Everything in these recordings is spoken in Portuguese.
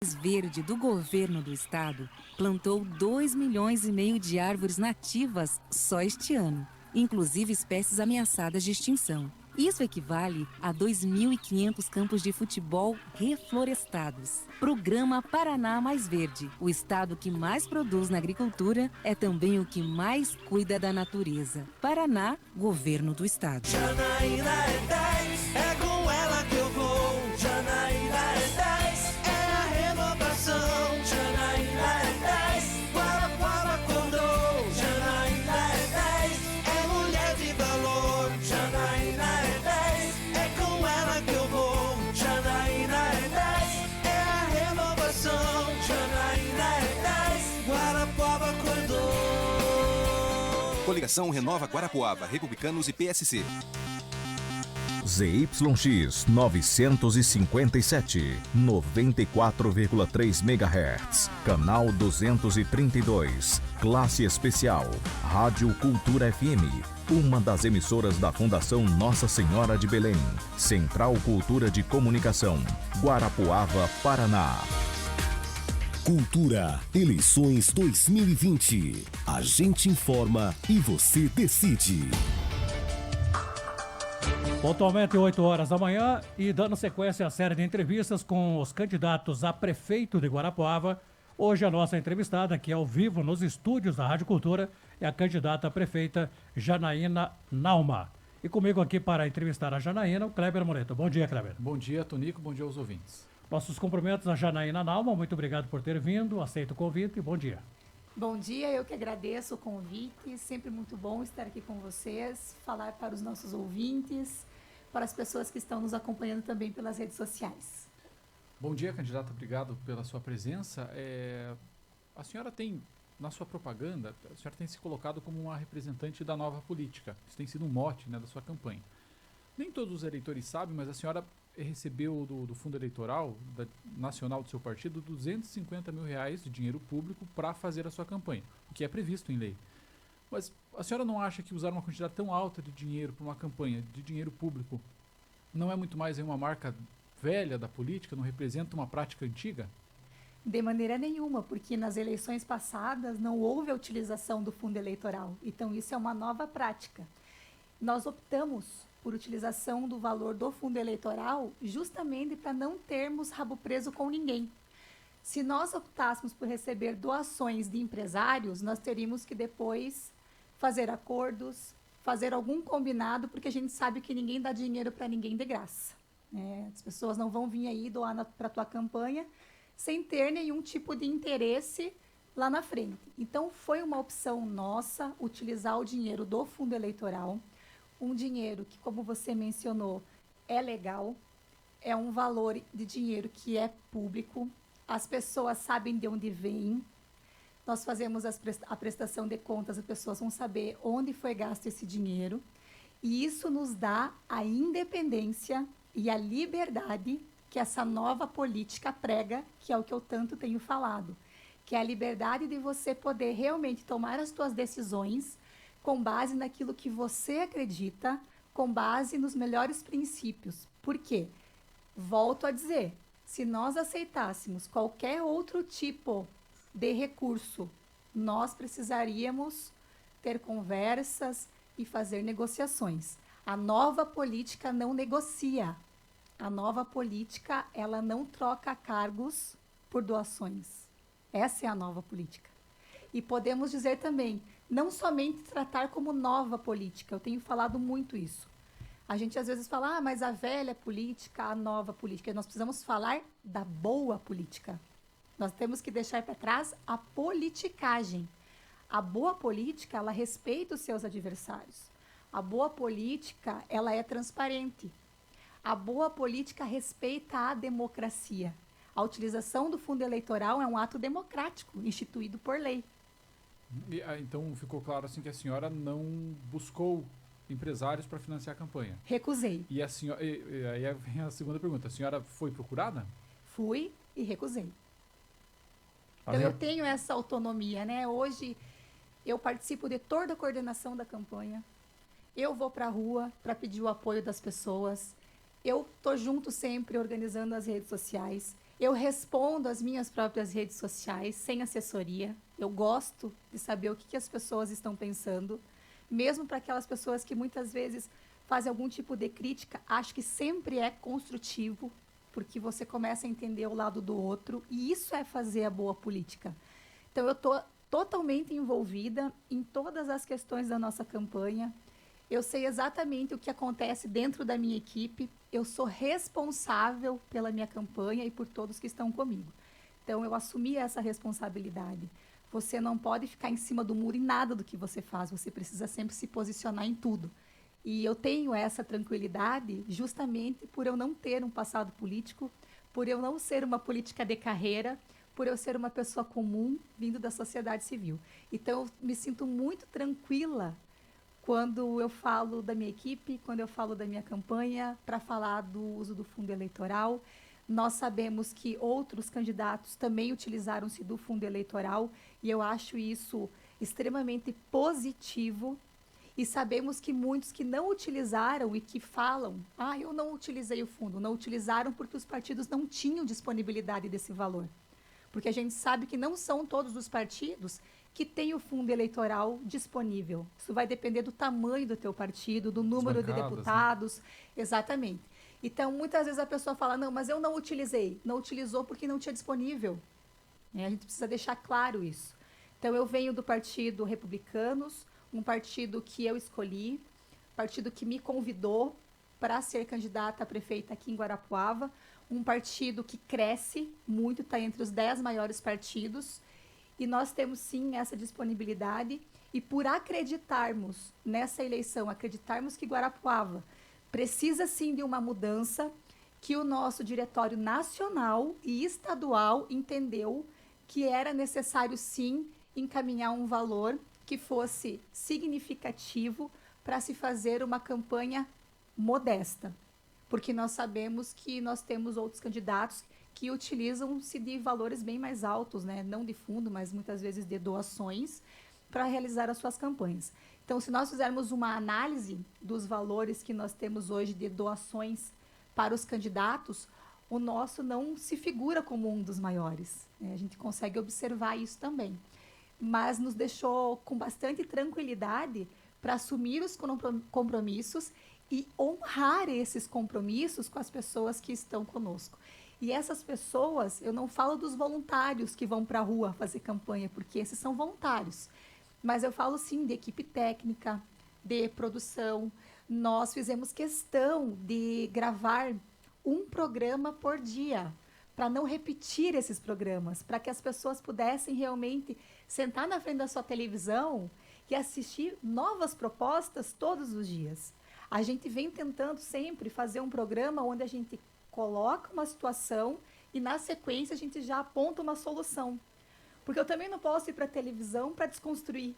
Verde do governo do estado plantou 2,5 milhões de árvores nativas só este ano, inclusive espécies ameaçadas de extinção. Isso equivale a 2.500 campos de futebol reflorestados. Programa Paraná Mais Verde. O estado que mais produz na agricultura é também o que mais cuida da natureza. Paraná, governo do estado. Janaína é 10, é com ela que eu vou. Janaína é 10, é a renovação. Janaína é 10, Guarapuava acordou. Janaína é 10, é mulher de valor. Janaína é 10, é com ela que eu vou. Janaína é 10, é a renovação. Janaína é 10, Guarapuava acordou. Coligação Renova Guarapuava, Republicanos e PSC. ZYX 957, 94,3 MHz, canal 232, classe especial, Rádio Cultura FM, uma das emissoras da Fundação Nossa Senhora de Belém, Central Cultura de Comunicação, Guarapuava, Paraná. Cultura, eleições 2020. A gente informa e você decide. Pontualmente 8 horas da manhã e dando sequência à série de entrevistas com os candidatos a prefeito de Guarapuava. Hoje a nossa entrevistada, que é ao vivo nos estúdios da Rádio Cultura, é a candidata a prefeita Janaína Nauma. E comigo aqui para entrevistar a Janaína, o Kleber Moreto. Bom dia, Kleber. Bom dia, Tonico. Bom dia aos ouvintes. Nossos cumprimentos a Janaína Nauma. Muito obrigado por ter vindo. Aceito o convite. Bom dia. Bom dia, eu que agradeço o convite. Sempre muito bom estar aqui com vocês, falar para os nossos ouvintes, para as pessoas que estão nos acompanhando também pelas redes sociais. Bom dia, candidata. Obrigado pela sua presença. A senhora tem, na sua propaganda, a senhora tem se colocado como uma representante da nova política. Isso tem sido um mote, né, da sua campanha. Nem todos os eleitores sabem, mas a senhora recebeu do fundo eleitoral nacional do seu partido R$250 mil de dinheiro público para fazer a sua campanha, o que é previsto em lei. Mas a senhora não acha que usar uma quantidade tão alta de dinheiro para uma campanha de dinheiro público não é muito mais uma marca velha da política, não representa uma prática antiga? De maneira nenhuma, porque nas eleições passadas não houve a utilização do fundo eleitoral. Então isso é uma nova prática. Nós optamos por utilização do valor do fundo eleitoral justamente para não termos rabo preso com ninguém. Se nós optássemos por receber doações de empresários, nós teríamos que depois fazer acordos, fazer algum combinado, porque a gente sabe que ninguém dá dinheiro para ninguém de graça. As pessoas não vão vir aí doar para a tua campanha sem ter nenhum tipo de interesse lá na frente. Então, foi uma opção nossa utilizar o dinheiro do fundo eleitoral, um dinheiro que, como você mencionou, é legal, é um valor de dinheiro que é público, as pessoas sabem de onde vem, nós fazemos a prestação de contas, as pessoas vão saber onde foi gasto esse dinheiro, e isso nos dá a independência e a liberdade que essa nova política prega, que é o que eu tanto tenho falado, que é a liberdade de você poder realmente tomar as suas decisões com base naquilo que você acredita, com base nos melhores princípios. Por quê? Volto a dizer, se nós aceitássemos qualquer outro tipo de recurso, nós precisaríamos ter conversas e fazer negociações. A nova política não negocia. A nova política, ela não troca cargos por doações. Essa é a nova política. E podemos dizer também, não somente tratar como nova política, eu tenho falado muito isso. A gente às vezes fala, mas a velha política, a nova política. Nós precisamos falar da boa política. Nós temos que deixar para trás a politicagem. A boa política, ela respeita os seus adversários. A boa política, ela é transparente. A boa política respeita a democracia. A utilização do fundo eleitoral é um ato democrático, instituído por lei. Então ficou claro assim que a senhora não buscou empresários para financiar a campanha. Recusei. E a senhora, aí vem a segunda pergunta. A senhora foi procurada? Fui e recusei. Então eu tenho essa autonomia, né? Hoje eu participo de toda a coordenação da campanha. Eu vou para a rua para pedir o apoio das pessoas. Eu tô junto sempre organizando as redes sociais. Eu respondo as minhas próprias redes sociais sem assessoria. Eu gosto de saber o que as pessoas estão pensando, mesmo para aquelas pessoas que muitas vezes fazem algum tipo de crítica. Acho que sempre é construtivo, porque você começa a entender o lado do outro, e isso é fazer a boa política. Então, eu estou totalmente envolvida em todas as questões da nossa campanha. Eu sei exatamente o que acontece dentro da minha equipe. Eu sou responsável pela minha campanha e por todos que estão comigo. Então, eu assumi essa responsabilidade. Você não pode ficar em cima do muro em nada do que você faz. Você precisa sempre se posicionar em tudo. E eu tenho essa tranquilidade justamente por eu não ter um passado político, por eu não ser uma política de carreira, por eu ser uma pessoa comum vindo da sociedade civil. Então, eu me sinto muito tranquila quando eu falo da minha equipe, quando eu falo da minha campanha, para falar do uso do fundo eleitoral. Nós sabemos que outros candidatos também utilizaram-se do fundo eleitoral, e eu acho isso extremamente positivo. E sabemos que muitos que não utilizaram e que falam, eu não utilizei o fundo, não utilizaram porque os partidos não tinham disponibilidade desse valor. Porque a gente sabe que não são todos os partidos que têm o fundo eleitoral disponível. Isso vai depender do tamanho do teu partido, do número de deputados. Né? Exatamente. Então, muitas vezes a pessoa fala, não, mas eu não utilizei. Não utilizou porque não tinha disponível. A gente precisa deixar claro isso. Então, eu venho do Partido Republicanos, um partido que eu escolhi, partido que me convidou para ser candidata a prefeita aqui em Guarapuava, um partido que cresce muito, está entre os 10 maiores partidos, e nós temos sim essa disponibilidade, e por acreditarmos nessa eleição, acreditarmos que Guarapuava precisa sim de uma mudança, que o nosso diretório nacional e estadual entendeu que era necessário sim encaminhar um valor que fosse significativo para se fazer uma campanha modesta, porque nós sabemos que nós temos outros candidatos que utilizam-se de valores bem mais altos, né? Não de fundo, mas muitas vezes de doações, para realizar as suas campanhas. Então, se nós fizermos uma análise dos valores que nós temos hoje de doações para os candidatos, o nosso não se figura como um dos maiores, né? A gente consegue observar isso também. Mas nos deixou com bastante tranquilidade para assumir os compromissos e honrar esses compromissos com as pessoas que estão conosco. E essas pessoas, eu não falo dos voluntários que vão para a rua fazer campanha, porque esses são voluntários, mas eu falo sim de equipe técnica, de produção. Nós fizemos questão de gravar um programa por dia, para não repetir esses programas, para que as pessoas pudessem realmente sentar na frente da sua televisão e assistir novas propostas todos os dias. A gente vem tentando sempre fazer um programa onde a gente coloca uma situação e, na sequência, a gente já aponta uma solução. Porque eu também não posso ir para a televisão para desconstruir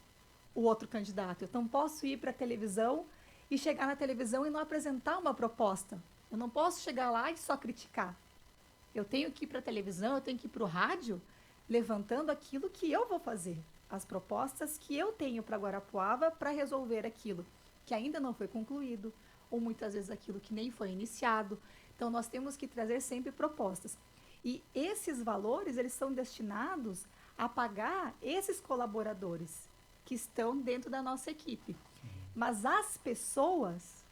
o outro candidato. Eu não posso ir para a televisão e chegar na televisão e não apresentar uma proposta. Eu não posso chegar lá e só criticar. Eu tenho que ir para a televisão, eu tenho que ir para o rádio, levantando aquilo que eu vou fazer, as propostas que eu tenho para Guarapuava para resolver aquilo que ainda não foi concluído, ou muitas vezes aquilo que nem foi iniciado. Então, nós temos que trazer sempre propostas. E esses valores, eles são destinados a pagar esses colaboradores que estão dentro da nossa equipe. Mas as pessoas,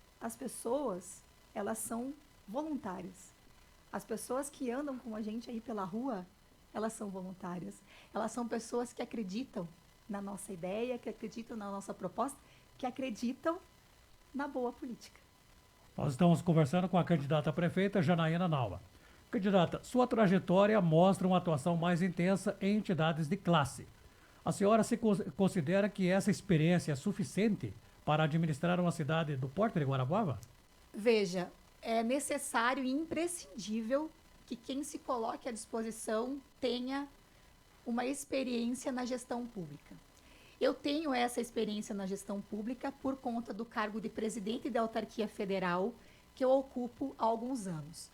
elas são voluntárias. As pessoas que andam com a gente aí pela rua, elas são voluntárias. Elas são pessoas que acreditam na nossa ideia, que acreditam na nossa proposta, que acreditam na boa política. Nós estamos conversando com a candidata a prefeita, Janaína Nalva. Candidata, sua trajetória mostra uma atuação mais intensa em entidades de classe. A senhora se considera que essa experiência é suficiente para administrar uma cidade do porte de Guarapuava? Veja, é necessário e imprescindível que quem se coloque à disposição tenha uma experiência na gestão pública. Eu tenho essa experiência na gestão pública por conta do cargo de presidente da autarquia federal que eu ocupo há alguns anos.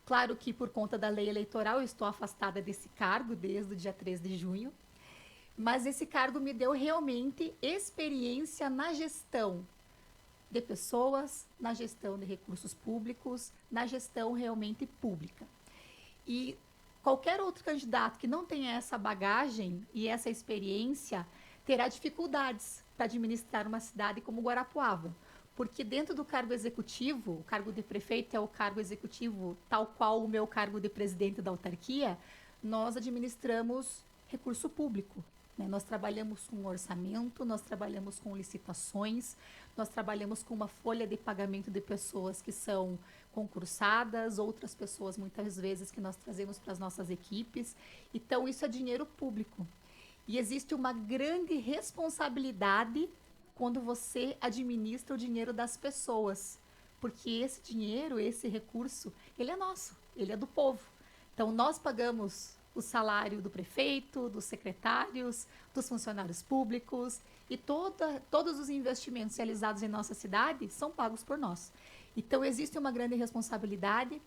Claro que por conta da lei eleitoral eu estou afastada desse cargo desde o dia 3 de junho, mas esse cargo me deu realmente experiência na gestão de pessoas, na gestão de recursos públicos, na gestão realmente pública. E qualquer outro candidato que não tenha essa bagagem e essa experiência terá dificuldades para administrar uma cidade como Guarapuava. Porque dentro do cargo executivo, o cargo de prefeito é o cargo executivo, tal qual o meu cargo de presidente da autarquia, nós administramos recurso público. Né? Nós trabalhamos com orçamento, nós trabalhamos com licitações, nós trabalhamos com uma folha de pagamento de pessoas que são concursadas, outras pessoas muitas vezes que nós trazemos para as nossas equipes. Então, isso é dinheiro público. E existe uma grande responsabilidade quando você administra o dinheiro das pessoas, porque esse dinheiro, esse recurso, ele é nosso, ele é do povo. Então, nós pagamos o salário do prefeito, dos secretários, dos funcionários públicos e todos os investimentos realizados em nossa cidade são pagos por nós. Então, existe uma grande responsabilidade.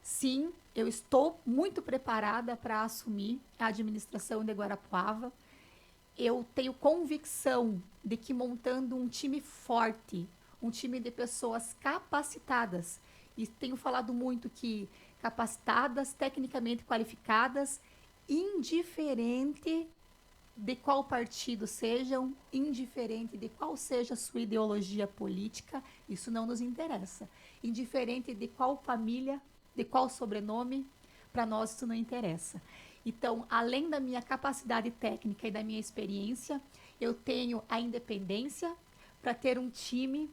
Sim, eu estou muito preparada para assumir a administração de Guarapuava. Eu tenho convicção de que montando um time forte, um time de pessoas capacitadas, e tenho falado muito que capacitadas, tecnicamente qualificadas, indiferente de qual partido sejam, indiferente de qual seja a sua ideologia política, isso não nos interessa. Indiferente de qual família, de qual sobrenome, para nós isso não interessa. Então, além da minha capacidade técnica e da minha experiência, eu tenho a independência para ter um time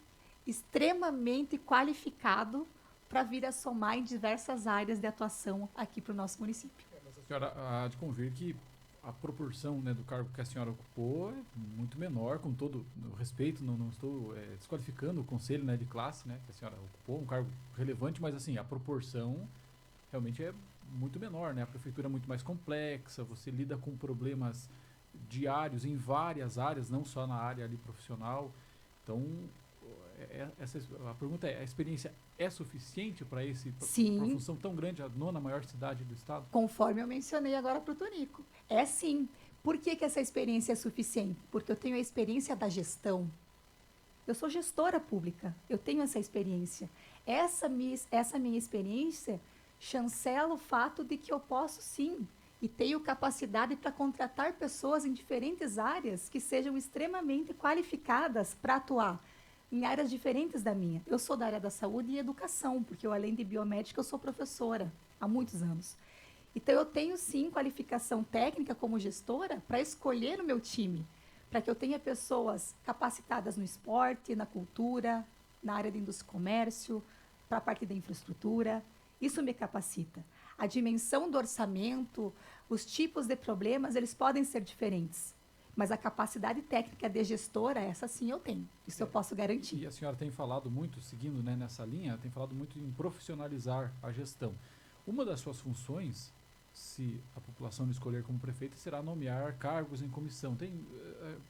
extremamente qualificado para vir a somar em diversas áreas de atuação aqui para o nosso município. Mas a senhora há de convir que a proporção, né, do cargo que a senhora ocupou é muito menor, com todo o respeito, não estou desqualificando o conselho, né, de classe, né, que a senhora ocupou, um cargo relevante, mas assim, a proporção realmente é muito menor, né? A prefeitura é muito mais complexa, você lida com problemas diários em várias áreas, não só na área ali profissional. Então, a pergunta é, a experiência é suficiente para uma função tão grande, a 9ª maior cidade do estado? Conforme eu mencionei agora para o Tonico. É sim. Por que essa experiência é suficiente? Porque eu tenho a experiência da gestão. Eu sou gestora pública, eu tenho essa experiência. Essa minha experiência chancela o fato de que eu posso sim e tenho capacidade para contratar pessoas em diferentes áreas que sejam extremamente qualificadas para atuar em áreas diferentes da minha. Eu sou da área da saúde e educação, porque eu, além de biomédica, eu sou professora há muitos anos. Então, eu tenho sim qualificação técnica como gestora para escolher o meu time, para que eu tenha pessoas capacitadas no esporte, na cultura, na área de indústria e comércio, para a parte da infraestrutura. Isso me capacita. A dimensão do orçamento, os tipos de problemas, eles podem ser diferentes. Mas a capacidade técnica de gestora, essa sim eu tenho. Isso eu posso garantir. E a senhora tem falado muito, seguindo, né, nessa linha, tem falado muito em profissionalizar a gestão. Uma das suas funções, se a população me escolher como prefeito, será nomear cargos em comissão. Tem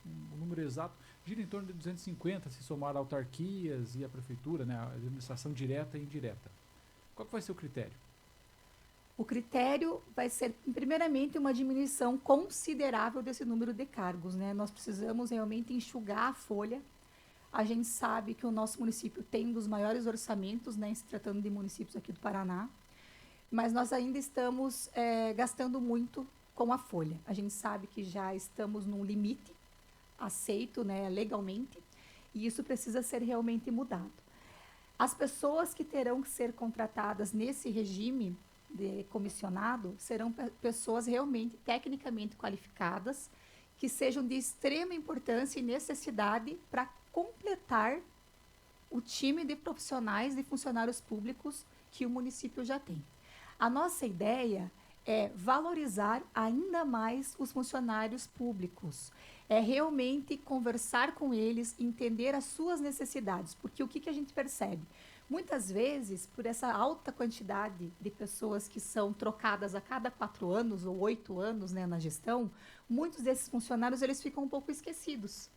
um número exato, gira em torno de 250, se somar autarquias e a prefeitura, né, a administração direta e indireta. Qual que vai ser o critério? O critério vai ser, primeiramente, uma diminuição considerável desse número de cargos, né? Nós precisamos realmente enxugar a folha. A gente sabe que o nosso município tem um dos maiores orçamentos, né, se tratando de municípios aqui do Paraná, mas nós ainda estamos gastando muito com a folha. A gente sabe que já estamos num limite aceito, né, legalmente, e isso precisa ser realmente mudado. As pessoas que terão que ser contratadas nesse regime de comissionado serão pessoas realmente tecnicamente qualificadas, que sejam de extrema importância e necessidade para completar o time de profissionais e funcionários públicos que o município já tem. A nossa ideia é valorizar ainda mais os funcionários públicos, é realmente conversar com eles, entender as suas necessidades, porque o que a gente percebe? Muitas vezes, por essa alta quantidade de pessoas que são trocadas a cada 4 anos ou 8 anos, né, na gestão, muitos desses funcionários eles ficam um pouco esquecidos.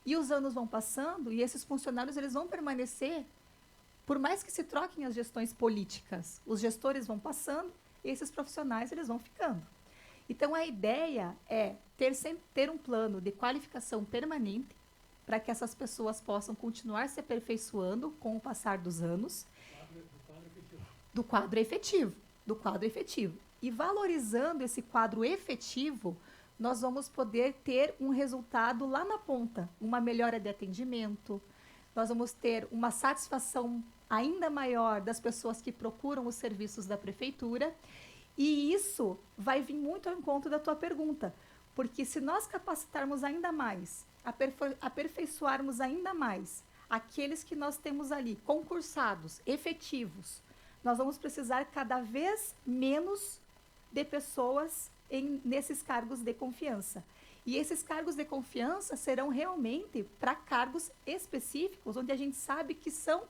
E os anos vão passando e esses funcionários eles vão permanecer, por mais que se troquem as gestões políticas, os gestores vão passando e esses profissionais eles vão ficando. Então, a ideia é ter um plano de qualificação permanente para que essas pessoas possam continuar se aperfeiçoando com o passar dos anos do quadro efetivo. E valorizando esse quadro efetivo, nós vamos poder ter um resultado lá na ponta, uma melhora de atendimento, nós vamos ter uma satisfação ainda maior das pessoas que procuram os serviços da prefeitura, e isso vai vir muito ao encontro da tua pergunta, porque se nós capacitarmos ainda mais, aperfeiçoarmos ainda mais aqueles que nós temos ali, concursados, efetivos, nós vamos precisar cada vez menos de pessoas nesses cargos de confiança. E esses cargos de confiança serão realmente para cargos específicos, onde a gente sabe que são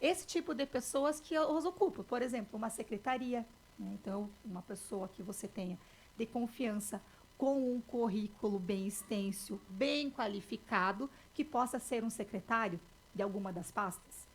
esse tipo de pessoas que os ocupam. Por exemplo, uma secretaria, né? Então, uma pessoa que você tenha de confiança com um currículo bem extenso, bem qualificado, que possa ser um secretário de alguma das pastas.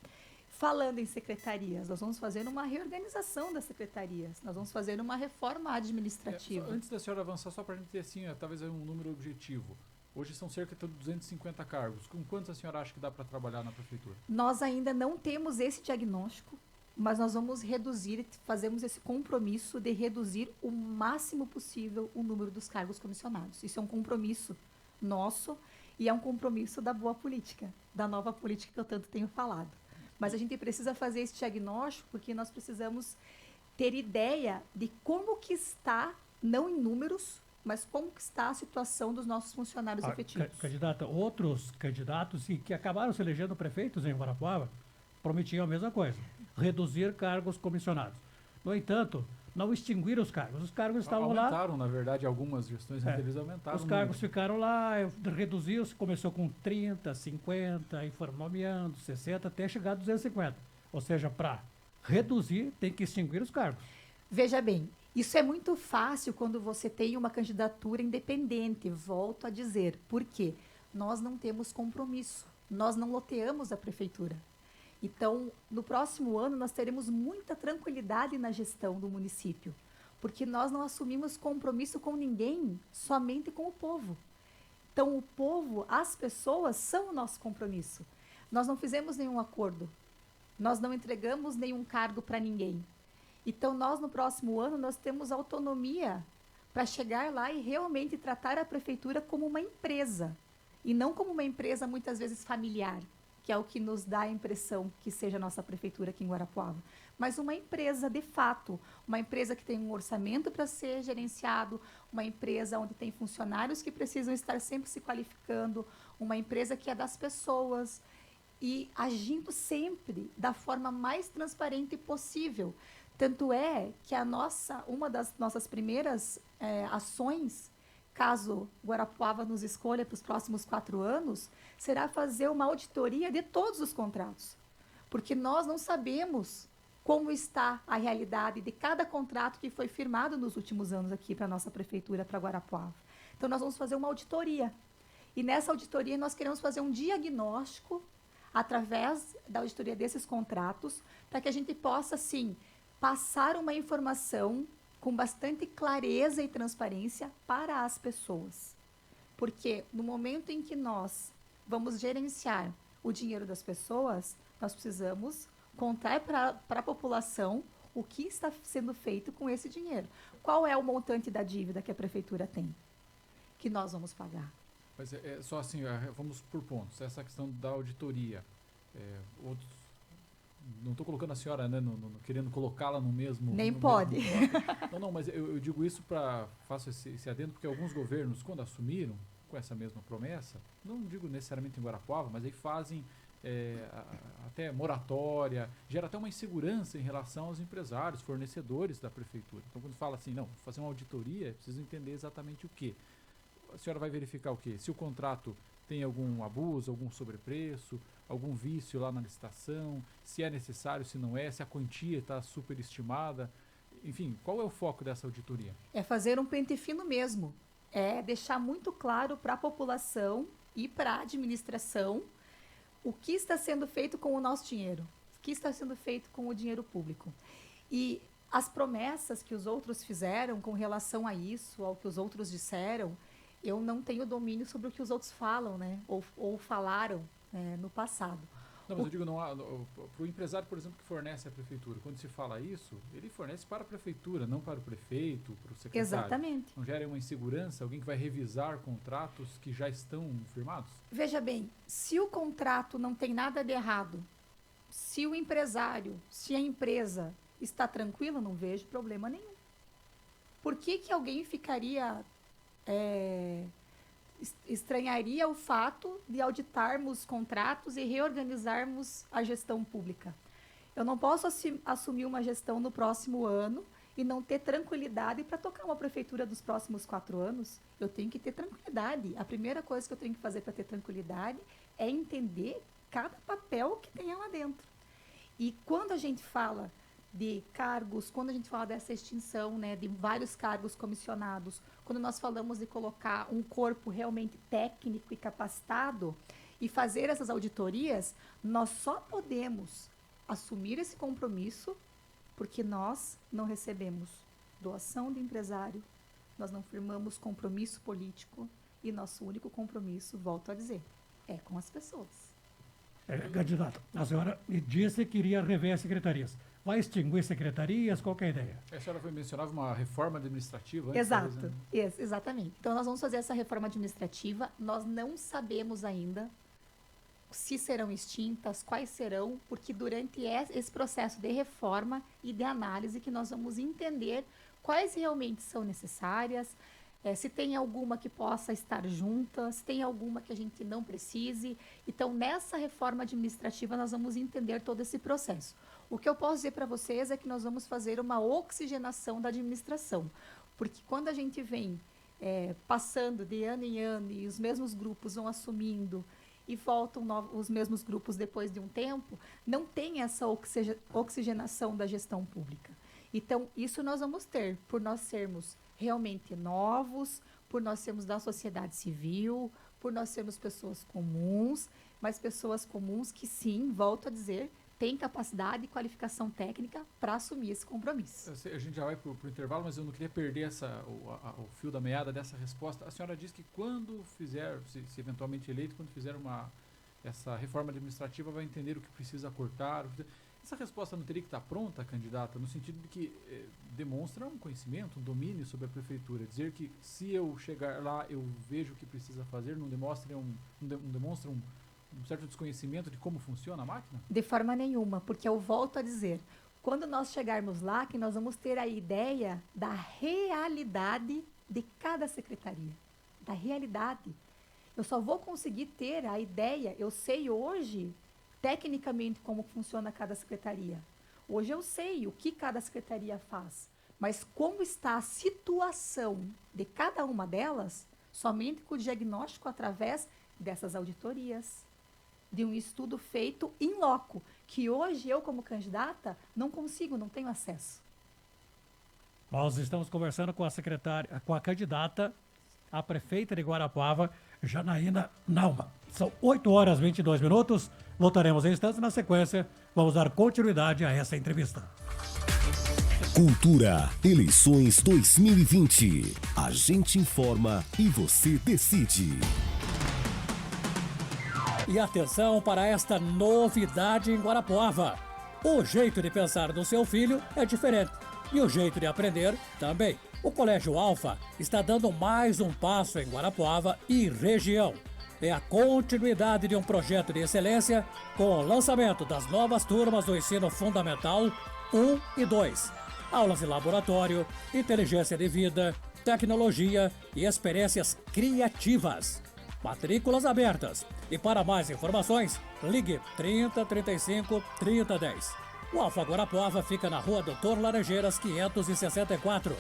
Falando em secretarias, nós vamos fazer uma reorganização das secretarias, nós vamos fazer uma reforma administrativa. Antes da senhora avançar, só para a gente ter assim, talvez um número objetivo. Hoje são cerca de 250 cargos. Com quantos a senhora acha que dá para trabalhar na prefeitura? Nós ainda não temos esse diagnóstico, mas nós vamos reduzir, fazemos esse compromisso de reduzir o máximo possível o número dos cargos comissionados. Isso é um compromisso nosso e é um compromisso da boa política, da nova política que eu tanto tenho falado. Mas a gente precisa fazer esse diagnóstico porque nós precisamos ter ideia de como que está, não em números, mas como que está a situação dos nossos funcionários efetivos. Candidata, outros candidatos que acabaram se elegendo prefeitos em Guarapuava prometiam a mesma coisa, reduzir cargos comissionados. No entanto, não extinguiram os cargos. Os cargos estavam lá. Aumentaram, na verdade, algumas gestões anteriores aumentaram. Os cargos ficaram lá, reduziu-se, começou com 30, 50, e foram nomeando, 60, até chegar a 250. Ou seja, para reduzir, tem que extinguir os cargos. Veja bem, isso é muito fácil quando você tem uma candidatura independente, volto a dizer. Por quê? Nós não temos compromisso, nós não loteamos a prefeitura. Então, no próximo ano, nós teremos muita tranquilidade na gestão do município, porque nós não assumimos compromisso com ninguém, somente com o povo. Então, o povo, as pessoas, são o nosso compromisso. Nós não fizemos nenhum acordo, nós não entregamos nenhum cargo para ninguém. Então, nós, no próximo ano, nós temos autonomia para chegar lá e realmente tratar a prefeitura como uma empresa, e não como uma empresa, muitas vezes, familiar, que é o que nos dá a impressão que seja a nossa prefeitura aqui em Guarapuava, mas uma empresa de fato, uma empresa que tem um orçamento para ser gerenciado, uma empresa onde tem funcionários que precisam estar sempre se qualificando, uma empresa que é das pessoas e agindo sempre da forma mais transparente possível. Tanto é que uma das nossas primeiras ações, caso Guarapuava nos escolha para os próximos 4 anos, será fazer uma auditoria de todos os contratos. Porque nós não sabemos como está a realidade de cada contrato que foi firmado nos últimos anos aqui para a nossa prefeitura, para Guarapuava. Então, nós vamos fazer uma auditoria. E nessa auditoria, nós queremos fazer um diagnóstico através da auditoria desses contratos, para que a gente possa, sim, passar uma informação com bastante clareza e transparência para as pessoas. Porque no momento em que nós vamos gerenciar o dinheiro das pessoas, nós precisamos contar para a população o que está sendo feito com esse dinheiro. Qual é o montante da dívida que a prefeitura tem, que nós vamos pagar. Mas só assim, vamos por pontos. Essa questão da auditoria, outros, não estou colocando a senhora, né, querendo colocá-la no mesmo... Nem no pode. Mesmo, não, mas eu digo isso faço esse adendo, porque alguns governos, quando assumiram com essa mesma promessa, não digo necessariamente em Guarapuava, mas aí fazem até moratória, gera até uma insegurança em relação aos empresários, fornecedores da prefeitura. Então, quando fala assim, não, vou fazer uma auditoria, preciso entender exatamente o quê. A senhora vai verificar o quê? Se o contrato tem algum abuso, algum sobrepreço, algum vício lá na licitação, se é necessário, se não é, se a quantia está superestimada. Enfim, qual é o foco dessa auditoria? É fazer um pente fino mesmo. É deixar muito claro para a população e para a administração o que está sendo feito com o nosso dinheiro, o que está sendo feito com o dinheiro público. E as promessas que os outros fizeram com relação a isso, ao que os outros disseram, eu não tenho domínio sobre o que os outros falam, né? Ou falaram no passado. Não, mas eu digo, para o empresário, por exemplo, que fornece à prefeitura, quando se fala isso, ele fornece para a prefeitura, não para o prefeito, para o secretário. Exatamente. Não gera uma insegurança, alguém que vai revisar contratos que já estão firmados? Veja bem, se o contrato não tem nada de errado, se o empresário, se a empresa está tranquila, não vejo problema nenhum. Por que alguém ficaria... estranharia o fato de auditarmos contratos e reorganizarmos a gestão pública. Eu não posso assumir uma gestão no próximo ano e não ter tranquilidade para tocar uma prefeitura dos próximos 4 anos. Eu tenho que ter tranquilidade. A primeira coisa que eu tenho que fazer para ter tranquilidade é entender cada papel que tem lá dentro. E quando a gente fala de cargos, quando a gente fala dessa extinção, né, de vários cargos comissionados, quando nós falamos de colocar um corpo realmente técnico e capacitado e fazer essas auditorias, nós só podemos assumir esse compromisso porque nós não recebemos doação de empresário, nós não firmamos compromisso político e nosso único compromisso, volto a dizer, é com as pessoas. Candidato, a senhora me disse que iria rever as secretarias. Vai extinguir secretarias? Qual que é a ideia? A senhora mencionava uma reforma administrativa antes? Exato, exatamente. Então, nós vamos fazer essa reforma administrativa. Nós não sabemos ainda se serão extintas, quais serão, porque durante esse processo de reforma e de análise que nós vamos entender quais realmente são necessárias, se tem alguma que possa estar junta, se tem alguma que a gente não precise. Então, nessa reforma administrativa, nós vamos entender todo esse processo. O que eu posso dizer para vocês é que nós vamos fazer uma oxigenação da administração, porque quando a gente vem passando de ano em ano e os mesmos grupos vão assumindo e voltam os mesmos grupos depois de um tempo, não tem essa oxigenação da gestão pública. Então, isso nós vamos ter, por nós sermos realmente novos, por nós sermos da sociedade civil, por nós sermos pessoas comuns, mas pessoas comuns que sim, volto a dizer, têm capacidade e qualificação técnica para assumir esse compromisso. A gente já vai para o intervalo, mas eu não queria perder o fio da meada dessa resposta. A senhora disse que quando fizer, se eventualmente eleito, quando fizer essa reforma administrativa, vai entender o que precisa cortar. Essa resposta não teria que estar pronta, candidata, no sentido de que demonstra um conhecimento, um domínio sobre a prefeitura. Dizer que se eu chegar lá, eu vejo o que precisa fazer, não demonstra um certo desconhecimento de como funciona a máquina? De forma nenhuma, porque eu volto a dizer, quando nós chegarmos lá, que nós vamos ter a ideia da realidade de cada secretaria, da realidade. Eu só vou conseguir ter a ideia, eu sei hoje, tecnicamente, como funciona cada secretaria. Hoje eu sei o que cada secretaria faz, mas como está a situação de cada uma delas, somente com o diagnóstico através dessas auditorias, de um estudo feito in loco, que hoje eu, como candidata, não consigo, não tenho acesso. Nós estamos conversando com a candidata a prefeita de Guarapuava, Janaína Nauma. São 8h22. Voltaremos em instantes. Na sequência, vamos dar continuidade a essa entrevista. Cultura, eleições 2020. A gente informa e você decide. E atenção para esta novidade em Guarapuava. O jeito de pensar do seu filho é diferente. E o jeito de aprender também. O Colégio Alfa está dando mais um passo em Guarapuava e região. É a continuidade de um projeto de excelência com o lançamento das novas turmas do ensino fundamental 1 e 2. Aulas de laboratório, inteligência de vida, tecnologia e experiências criativas. Matrículas abertas. E para mais informações, ligue 30 35 30 10. O Alfa Guarapuava fica na rua Doutor Laranjeiras 564.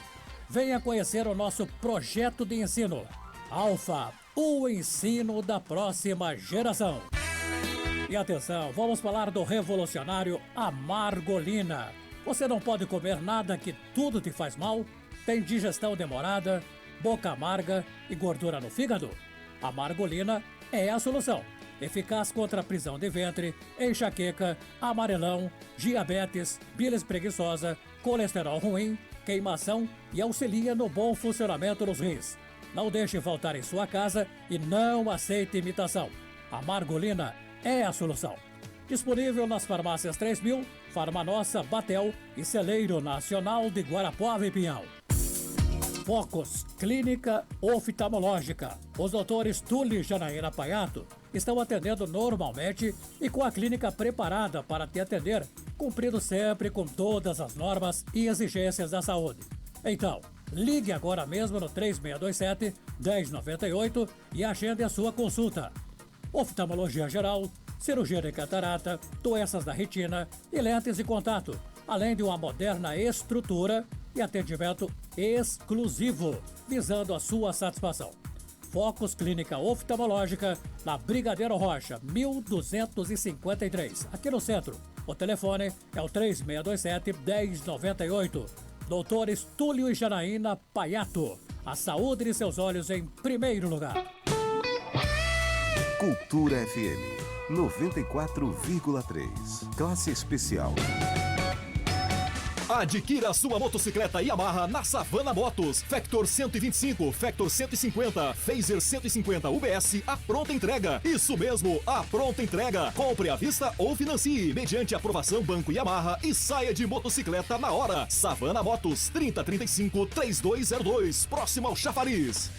Venha conhecer o nosso projeto de ensino. Alfa, o ensino da próxima geração. E atenção, vamos falar do revolucionário Amargolina. Você não pode comer nada que tudo te faz mal? Tem digestão demorada, boca amarga e gordura no fígado? Amargolina é a solução. Eficaz contra a prisão de ventre, enxaqueca, amarelão, diabetes, bilis preguiçosa, colesterol ruim, queimação e auxilia no bom funcionamento dos rins. Não deixe faltar em sua casa e não aceite imitação. Amargolina é a solução. Disponível nas farmácias 3000, Farmanossa, Batel e Celeiro Nacional de Guarapuava e Pinhal. Focos, Clínica Oftalmológica. Os doutores Túlio e Janaína Paiato estão atendendo normalmente e com a clínica preparada para te atender, cumprindo sempre com todas as normas e exigências da saúde. Então, ligue agora mesmo no 3627-1098 e agende a sua consulta. Oftalmologia geral, cirurgia de catarata, doenças da retina e lentes de contato, além de uma moderna estrutura e atendimento exclusivo, visando a sua satisfação. Focus Clínica Oftalmológica, na Brigadeiro Rocha, 1253, aqui no centro. O telefone é o 3627-1098. Doutores Túlio e Janaína Paiato. A saúde de seus olhos em primeiro lugar. Cultura FM 94,3. Classe especial. Adquira sua motocicleta Yamaha na Savana Motos. Factor 125, Factor 150, Phaser 150 UBS, a pronta entrega. Isso mesmo, a pronta entrega. Compre à vista ou financie, mediante aprovação Banco Yamaha e saia de motocicleta na hora. Savana Motos, 3035-3202, próximo ao Chafariz.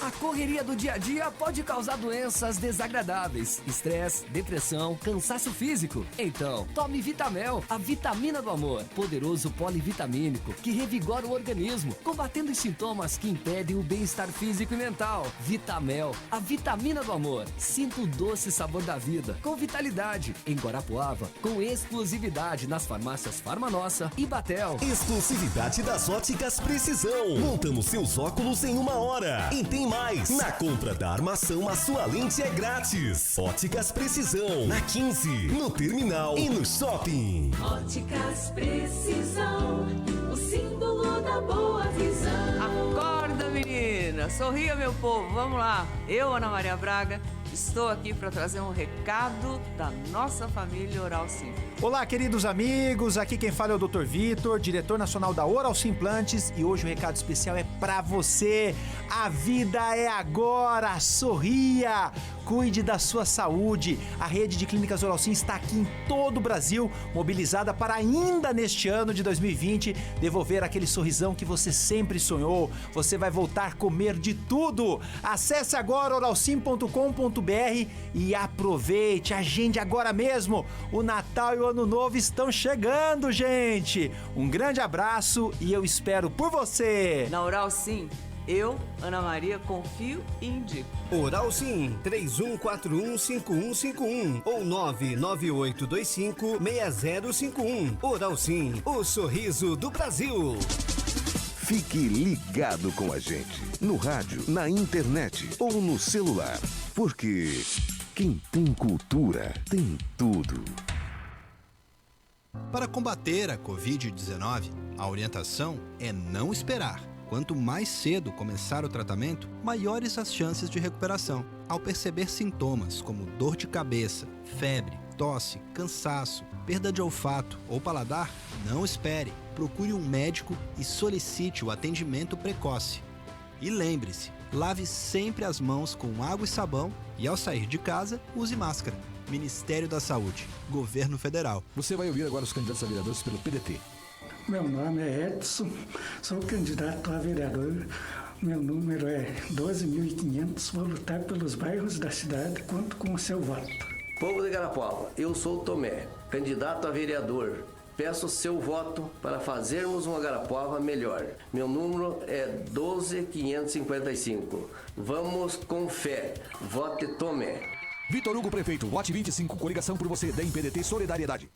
A correria do dia a dia pode causar doenças desagradáveis, estresse, depressão, cansaço físico. Então, tome Vitamel, a vitamina do amor, poderoso polivitamínico que revigora o organismo, combatendo os sintomas que impedem o bem-estar físico e mental. Vitamel, a vitamina do amor. Sinta o doce sabor da vida, com vitalidade. Em Guarapuava, com exclusividade nas farmácias Farmanossa e Batel. Exclusividade das Óticas Precisão. Montamos seus óculos em 1 hora. E tem mais. Na compra da armação, a sua lente é grátis. Óticas Precisão. Na 15, no terminal e no shopping. Óticas Precisão, o símbolo da boa visão. Acorda, menina. Sorria, meu povo. Vamos lá. Eu, Ana Maria Braga, estou aqui para trazer um recado da nossa família Oral Sim. Olá, queridos amigos, aqui quem fala é o Dr. Vitor, diretor nacional da Oral Sim Implantes, e hoje o recado especial é pra você. A vida é agora, sorria, cuide da sua saúde. A rede de clínicas Oral Sim está aqui em todo o Brasil, mobilizada para ainda neste ano de 2020 devolver aquele sorrisão que você sempre sonhou. Você vai voltar a comer de tudo. Acesse agora oralsim.com.br e aproveite, agende agora mesmo. O Natal e o Ano Novo estão chegando, gente. Um grande abraço e eu espero por você. Na Oral Sim, eu, Ana Maria, confio e indico. Oral Sim, 31415151 ou 998256051. Oral Sim, o sorriso do Brasil. Fique ligado com a gente, no rádio, na internet ou no celular, porque quem tem cultura tem tudo. Para combater a Covid-19, a orientação é não esperar. Quanto mais cedo começar o tratamento, maiores as chances de recuperação. Ao perceber sintomas como dor de cabeça, febre, tosse, cansaço, perda de olfato ou paladar, não espere. Procure um médico e solicite o atendimento precoce. E lembre-se, lave sempre as mãos com água e sabão e ao sair de casa, use máscara. Ministério da Saúde, Governo Federal. Você vai ouvir agora os candidatos a vereadores pelo PDT. Meu nome é Edson, sou candidato a vereador. Meu número é 12.500. Vou lutar pelos bairros da cidade. Conto com o seu voto. Povo de Guarapuava, eu sou o Tomé, candidato a vereador. Peço seu voto para fazermos uma Guarapuava melhor. Meu número é 12.555. Vamos com fé. Vote Tomé. Vitor Hugo Prefeito, vote 25, coligação por você, DEM PDT Solidariedade.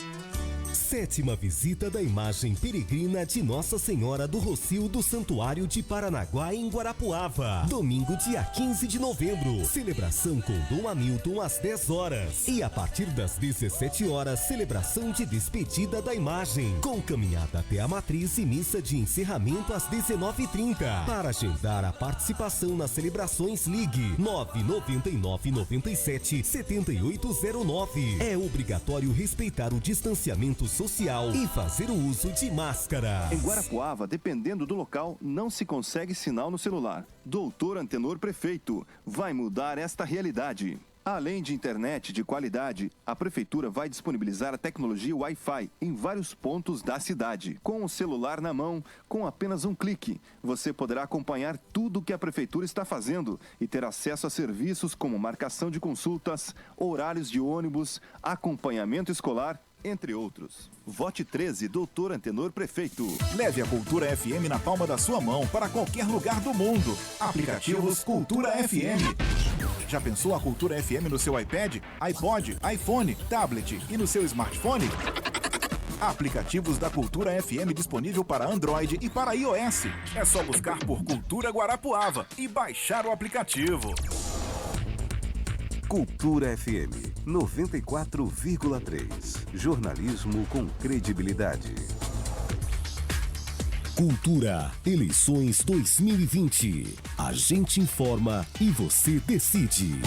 7ª visita da imagem peregrina de Nossa Senhora do Rocio do Santuário de Paranaguá em Guarapuava. Domingo, dia 15 de novembro. Celebração com Dom Hamilton às 10 horas. E a partir das 17 horas, celebração de despedida da imagem. Com caminhada até a matriz e missa de encerramento às 19h30. Para agendar a participação nas celebrações, ligue 99997-7809. É obrigatório respeitar o distanciamento social e fazer o uso de máscara. Em Guarapuava, dependendo do local, não se consegue sinal no celular. Doutor Antenor Prefeito vai mudar esta realidade. Além de internet de qualidade, a Prefeitura vai disponibilizar a tecnologia Wi-Fi em vários pontos da cidade. Com o celular na mão, com apenas um clique, você poderá acompanhar tudo o que a Prefeitura está fazendo e ter acesso a serviços como marcação de consultas, horários de ônibus, acompanhamento escolar, entre outros. Vote 13, Doutor Antenor Prefeito. Leve a Cultura FM na palma da sua mão para qualquer lugar do mundo. Aplicativos Cultura FM. Já pensou a Cultura FM no seu iPad, iPod, iPhone, tablet e no seu smartphone? Aplicativos da Cultura FM disponível para Android e para iOS. É só buscar por Cultura Guarapuava e baixar o aplicativo. Cultura FM 94,3. Jornalismo com credibilidade. Cultura, eleições 2020. A gente informa e você decide.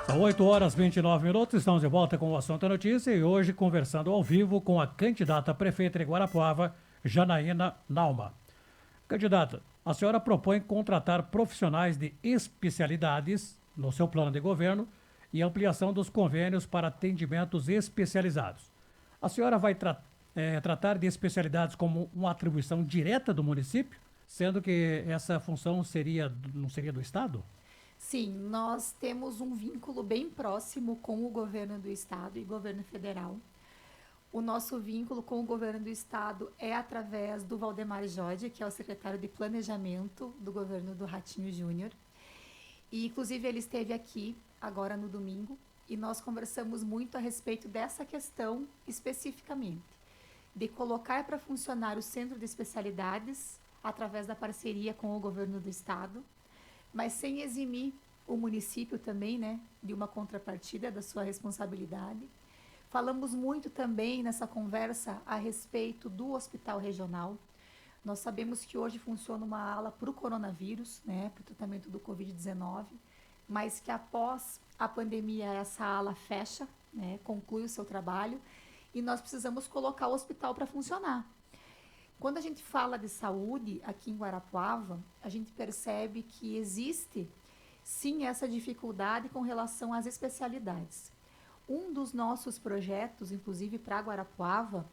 São 8h29, estamos de volta com o Assunto Notícia e hoje conversando ao vivo com a candidata a prefeita de Guarapuava, Janaína Nauma. Candidata, a senhora propõe contratar profissionais de especialidades no seu plano de governo e ampliação dos convênios para atendimentos especializados. A senhora vai tratar de especialidades como uma atribuição direta do município, sendo que essa função não seria do Estado? Sim, nós temos um vínculo bem próximo com o governo do Estado e governo federal. O nosso vínculo com o governo do Estado é através do Valdemar Jorge, que é o secretário de Planejamento do governo do Ratinho Júnior. E, inclusive, ele esteve aqui agora no domingo e nós conversamos muito a respeito dessa questão especificamente, de colocar para funcionar o Centro de Especialidades através da parceria com o governo do Estado, mas sem eximir o município também, né, de uma contrapartida da sua responsabilidade. Falamos muito também nessa conversa a respeito do hospital regional. Nós sabemos que hoje funciona uma ala para o coronavírus, né, para o tratamento do Covid-19, mas que após a pandemia essa ala fecha, né, conclui o seu trabalho e nós precisamos colocar o hospital para funcionar. Quando a gente fala de saúde aqui em Guarapuava, a gente percebe que existe sim essa dificuldade com relação às especialidades. Um dos nossos projetos, inclusive para Guarapuava,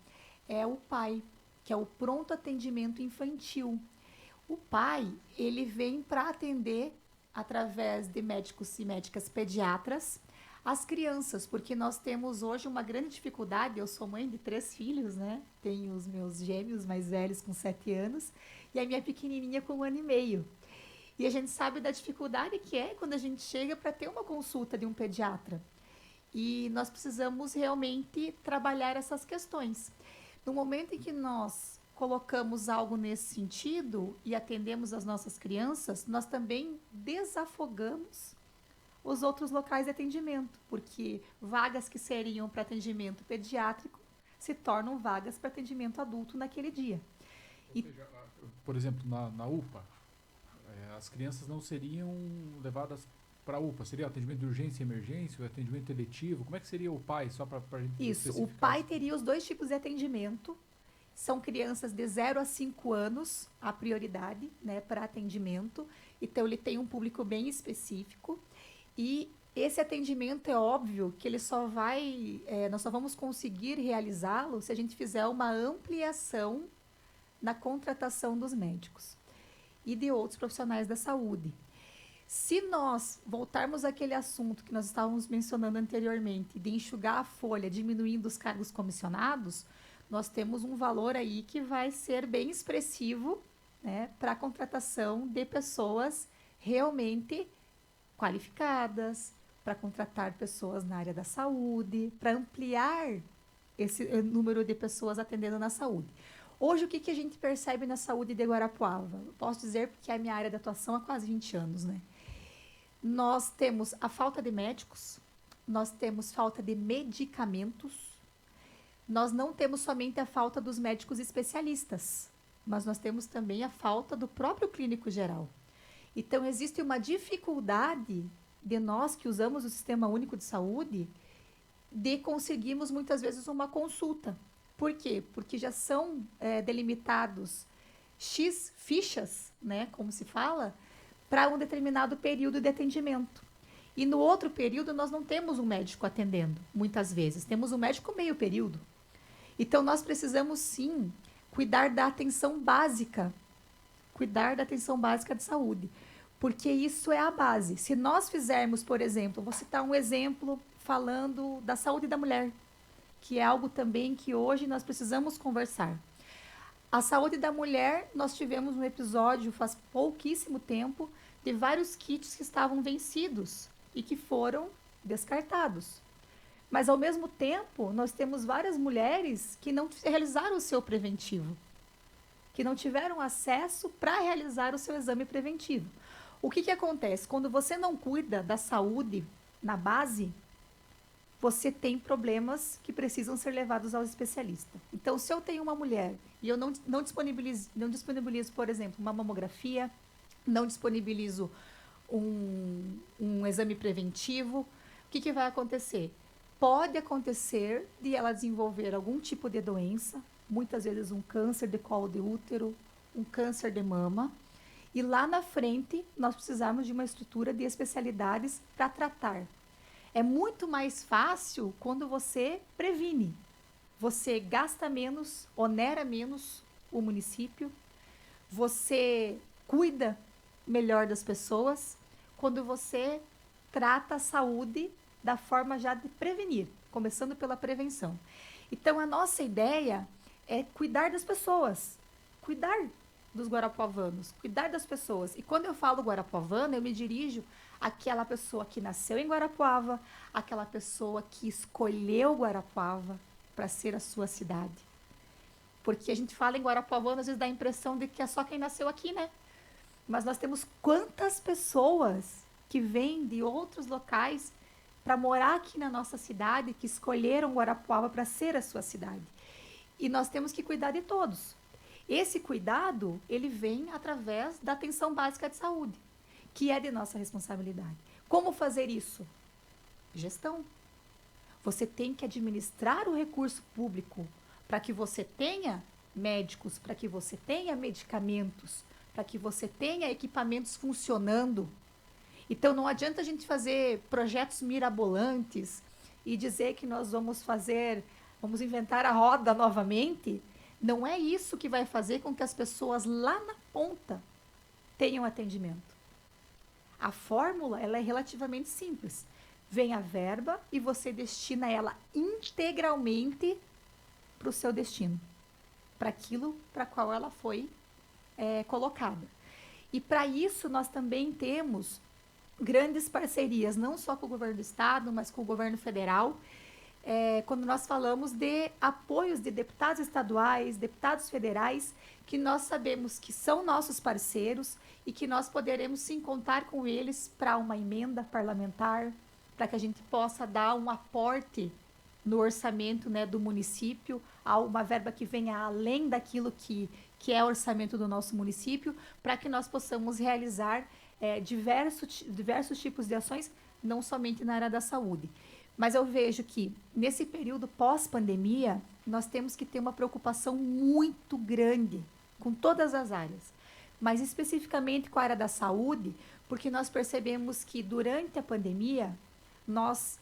é o PAI, que é o Pronto Atendimento Infantil. O PAI, ele vem para atender, através de médicos e médicas pediatras, as crianças, porque nós temos hoje uma grande dificuldade. Eu sou mãe de 3 filhos, né? Tenho os meus gêmeos mais velhos com 7 anos e a minha pequenininha com 1 ano e meio. E a gente sabe da dificuldade que é quando a gente chega para ter uma consulta de um pediatra. E nós precisamos realmente trabalhar essas questões. No momento em que nós colocamos algo nesse sentido e atendemos as nossas crianças, nós também desafogamos os outros locais de atendimento, porque vagas que seriam para atendimento pediátrico se tornam vagas para atendimento adulto naquele dia. Ou seja, por exemplo, na UPA, as crianças não seriam levadas para a UPA, seria atendimento de urgência e emergência, o atendimento eletivo, como é que seria o PAI, só para a gente Isso, o PAI teria os 2 tipos de atendimento, são crianças de 0 a 5 anos, a prioridade, né, para atendimento, então ele tem um público bem específico, e esse atendimento é óbvio que ele nós só vamos conseguir realizá-lo se a gente fizer uma ampliação na contratação dos médicos e de outros profissionais da saúde. Se nós voltarmos àquele assunto que nós estávamos mencionando anteriormente, de enxugar a folha, diminuindo os cargos comissionados, nós temos um valor aí que vai ser bem expressivo, né, para a contratação de pessoas realmente qualificadas, para contratar pessoas na área da saúde, para ampliar esse número de pessoas atendendo na saúde. Hoje, o que a gente percebe na saúde de Guarapuava? Eu posso dizer porque é a minha área de atuação há quase 20 anos, né? Nós temos a falta de médicos, nós temos falta de medicamentos, nós não temos somente a falta dos médicos especialistas, mas nós temos também a falta do próprio clínico geral. Então, existe uma dificuldade de nós que usamos o Sistema Único de Saúde de conseguirmos muitas vezes uma consulta. Por quê? Porque já são delimitados X fichas, né, como se fala, para um determinado período de atendimento. E no outro período, nós não temos um médico atendendo, muitas vezes. Temos um médico meio período. Então, nós precisamos, sim, cuidar da atenção básica. Cuidar da atenção básica de saúde. Porque isso é a base. Se nós fizermos, por exemplo, vou citar um exemplo falando da saúde da mulher, que é algo também que hoje nós precisamos conversar. A saúde da mulher, nós tivemos um episódio faz pouquíssimo tempo de vários kits que estavam vencidos e que foram descartados. Mas, ao mesmo tempo, nós temos várias mulheres que não realizaram o seu preventivo, que não tiveram acesso para realizar o seu exame preventivo. O que acontece? Quando você não cuida da saúde na base, você tem problemas que precisam ser levados ao especialista. Então, se eu tenho uma mulher e eu não disponibilizo, por exemplo, uma mamografia, não disponibilizo um exame preventivo, o que vai acontecer? Pode acontecer de ela desenvolver algum tipo de doença, muitas vezes um câncer de colo de útero, um câncer de mama, e lá na frente nós precisamos de uma estrutura de especialidades para tratar. É muito mais fácil quando você previne. Você gasta menos, onera menos o município, você cuida melhor das pessoas, quando você trata a saúde da forma já de prevenir, começando pela prevenção. Então, a nossa ideia é cuidar das pessoas, cuidar dos guarapuavanos, cuidar das pessoas. E quando eu falo guarapuavano, eu me dirijo àquela pessoa que nasceu em Guarapuava, aquela pessoa que escolheu Guarapuava para ser a sua cidade. Porque a gente fala em guarapuavano, às vezes dá a impressão de que é só quem nasceu aqui, né? Mas nós temos quantas pessoas que vêm de outros locais para morar aqui na nossa cidade, que escolheram Guarapuava para ser a sua cidade. E nós temos que cuidar de todos. Esse cuidado, ele vem através da atenção básica de saúde, que é de nossa responsabilidade. Como fazer isso? Gestão. Você tem que administrar o recurso público para que você tenha médicos, para que você tenha medicamentos, para que você tenha equipamentos funcionando. Então, não adianta a gente fazer projetos mirabolantes e dizer que nós vamos inventar a roda novamente. Não é isso que vai fazer com que as pessoas lá na ponta tenham atendimento. A fórmula, ela é relativamente simples. Vem a verba e você destina ela integralmente para o seu destino, para aquilo para qual ela foi colocada. E para isso nós também temos grandes parcerias, não só com o governo do estado, mas com o governo federal, quando nós falamos de apoios de deputados estaduais, deputados federais, que nós sabemos que são nossos parceiros e que nós poderemos sim contar com eles para uma emenda parlamentar, para que a gente possa dar um aporte no orçamento, né, do município, a uma verba que venha além daquilo que é o orçamento do nosso município, para que nós possamos realizar diversos tipos de ações, não somente na área da saúde. Mas eu vejo que, nesse período pós-pandemia, nós temos que ter uma preocupação muito grande com todas as áreas, mas especificamente com a área da saúde, porque nós percebemos que, durante a pandemia, nós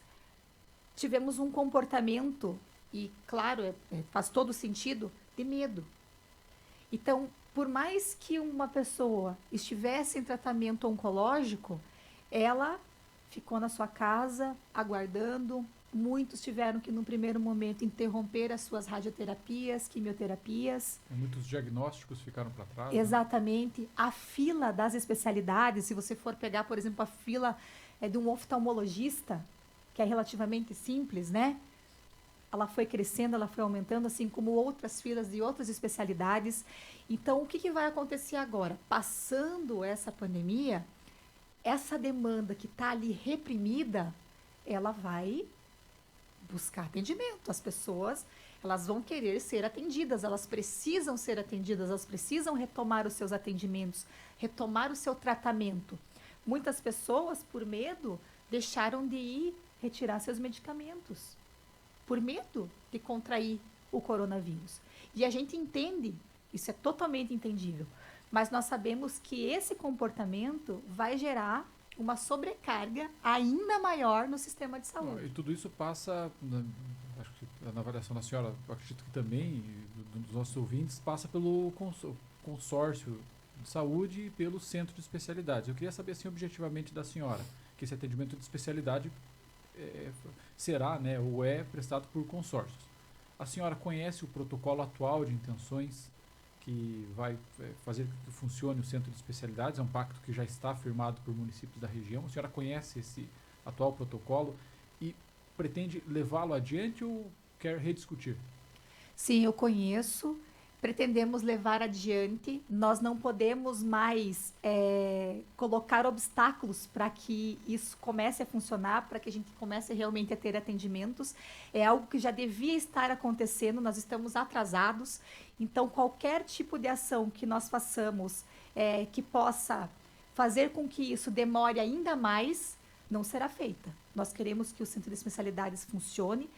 tivemos um comportamento, e claro, faz todo sentido, de medo. Então, por mais que uma pessoa estivesse em tratamento oncológico, ela ficou na sua casa, aguardando. Muitos tiveram que, num primeiro momento, interromper as suas radioterapias, quimioterapias. Muitos diagnósticos ficaram para trás. Exatamente. Né? A fila das especialidades, se você for pegar, por exemplo, a fila de um oftalmologista, que é relativamente simples, né? Ela foi crescendo, ela foi aumentando, assim como outras filas de outras especialidades. Então, o que vai acontecer agora? Passando essa pandemia, essa demanda que está ali reprimida, ela vai buscar atendimento. As pessoas, elas vão querer ser atendidas, elas precisam ser atendidas, elas precisam retomar os seus atendimentos, retomar o seu tratamento. Muitas pessoas, por medo, deixaram de ir retirar seus medicamentos, por medo de contrair o coronavírus. E a gente entende, isso é totalmente entendível, mas nós sabemos que esse comportamento vai gerar uma sobrecarga ainda maior no sistema de saúde. E tudo isso passa, acho que na avaliação da senhora, eu acredito que também, dos nossos ouvintes, passa pelo consórcio de saúde e pelo centro de especialidades. Eu queria saber, assim, objetivamente da senhora, que esse atendimento de especialidade será, né, ou é prestado por consórcios. A senhora conhece o protocolo atual de intenções que vai fazer com que funcione o centro de especialidades? É um pacto que já está firmado por municípios da região. A senhora conhece esse atual protocolo e pretende levá-lo adiante ou quer rediscutir? Sim, eu conheço. Pretendemos levar adiante. Nós não podemos mais colocar obstáculos para que isso comece a funcionar, para que a gente comece realmente a ter atendimentos. É algo que já devia estar acontecendo, nós estamos atrasados. Então, qualquer tipo de ação que nós façamos que possa fazer com que isso demore ainda mais, não será feita. Nós queremos que o Centro de Especialidades funcione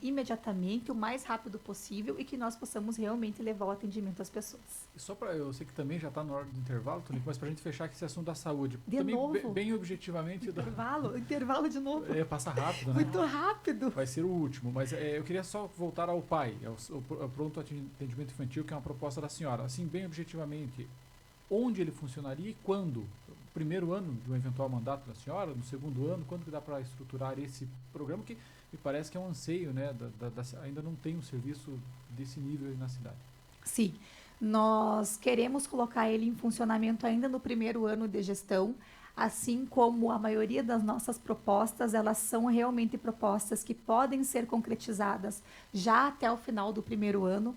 imediatamente, o mais rápido possível, e que nós possamos realmente levar o atendimento às pessoas. E só para, eu sei que também já está na hora do intervalo, Tonico, mas para a gente fechar aqui esse assunto da saúde, de também novo? Bem objetivamente... Intervalo de novo. Passa rápido, né? Muito rápido. Vai ser o último, mas eu queria só voltar ao PAI, ao Pronto Atendimento Infantil, que é uma proposta da senhora. Assim, bem objetivamente, onde ele funcionaria e quando? Primeiro ano de um eventual mandato da senhora, no segundo ano, quando que dá para estruturar esse programa, que me parece que é um anseio, né? Ainda não tem um serviço desse nível aí na cidade. Sim, nós queremos colocar ele em funcionamento ainda no primeiro ano de gestão, assim como a maioria das nossas propostas, elas são realmente propostas que podem ser concretizadas já até o final do primeiro ano.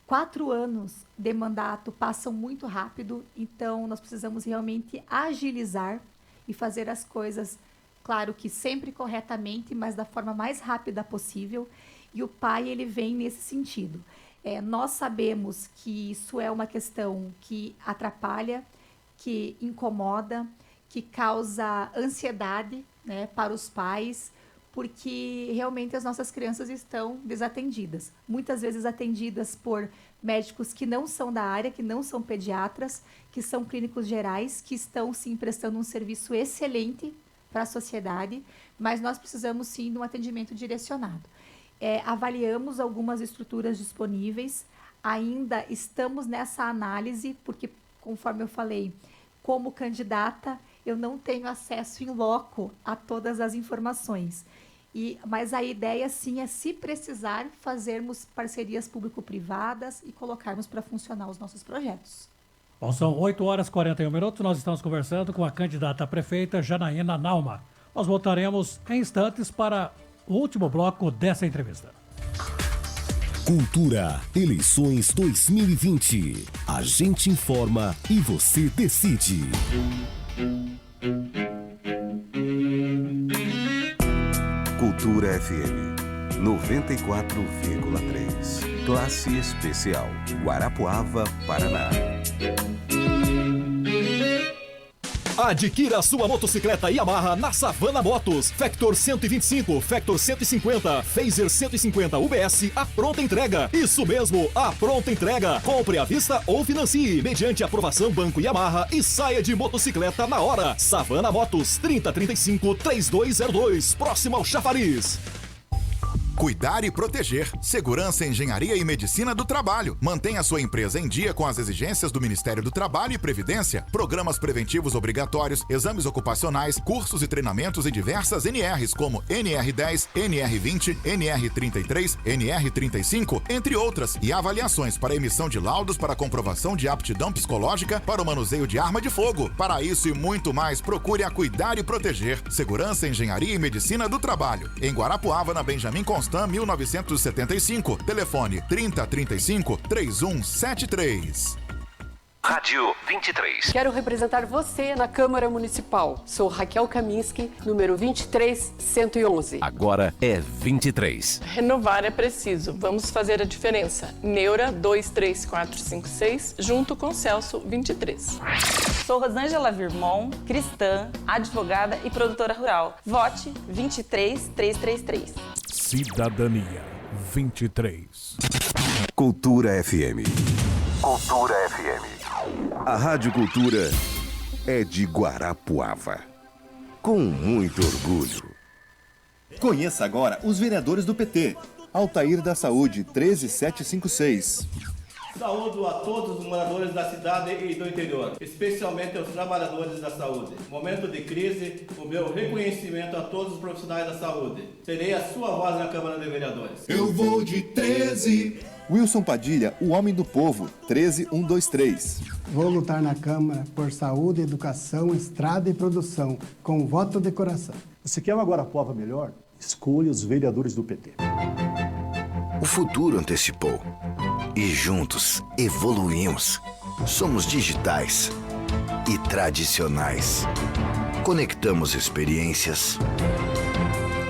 4 anos de mandato passam muito rápido, então nós precisamos realmente agilizar e fazer as coisas, claro que sempre corretamente, mas da forma mais rápida possível. E o PAI, ele vem nesse sentido. Nós sabemos que isso é uma questão que atrapalha, que incomoda, que causa ansiedade, né, para os pais, porque realmente as nossas crianças estão desatendidas. Muitas vezes atendidas por médicos que não são da área, que não são pediatras, que são clínicos gerais, que estão sim prestando um serviço excelente para a sociedade, mas nós precisamos sim de um atendimento direcionado. Avaliamos algumas estruturas disponíveis, ainda estamos nessa análise, porque, conforme eu falei, como candidata, eu não tenho acesso in loco a todas as informações. Mas a ideia, sim, é, se precisar, fazermos parcerias público-privadas e colocarmos para funcionar os nossos projetos. Bom, são 8h41, nós estamos conversando com a candidata a prefeita Janaína Nauma. Nós voltaremos em instantes para o último bloco dessa entrevista. Cultura, eleições 2020. A gente informa e você decide. Cultura FM 94,3. Classe especial. Guarapuava, Paraná. Adquira sua motocicleta Yamaha na Savana Motos. Factor 125, Factor 150, Phaser 150 UBS, a pronta entrega. Isso mesmo, a pronta entrega. Compre à vista ou financie, mediante aprovação Banco Yamaha e saia de motocicleta na hora. Savana Motos, 3035-3202, próximo ao Chafariz. Cuidar e proteger. Segurança, engenharia e medicina do trabalho. Mantenha sua empresa em dia com as exigências do Ministério do Trabalho e Previdência. Programas preventivos obrigatórios, exames ocupacionais, cursos e treinamentos em diversas NRs, como NR10, NR20, NR33, NR35, entre outras. E avaliações para emissão de laudos para comprovação de aptidão psicológica para o manuseio de arma de fogo. Para isso e muito mais, procure a Cuidar e Proteger. Segurança, engenharia e medicina do trabalho. Em Guarapuava, na Benjamin Constant, 1975. Telefone 3035-3173. Rádio 23. Quero representar você na Câmara Municipal. Sou Raquel Kaminski, número 23111. Agora é 23. Renovar é preciso. Vamos fazer a diferença. Neura 23456, junto com Celso 23. Sou Rosângela Virmon, cristã, advogada e produtora rural. Vote 23333. Cidadania 23. Cultura FM. Cultura FM. A Rádio Cultura é de Guarapuava. Com muito orgulho. Conheça agora os vereadores do PT. Altair da Saúde, 13756. Saúdo a todos os moradores da cidade e do interior, especialmente aos trabalhadores da saúde. Momento de crise, o meu reconhecimento a todos os profissionais da saúde. Serei a sua voz na Câmara de Vereadores. Eu vou de 13. Wilson Padilha, o homem do povo, 13123. Vou lutar na Câmara por saúde, educação, estrada e produção, com voto de coração. Você quer uma Guarapuava melhor? Escolha os vereadores do PT. O futuro antecipou. E juntos evoluímos. Somos digitais e tradicionais. Conectamos experiências.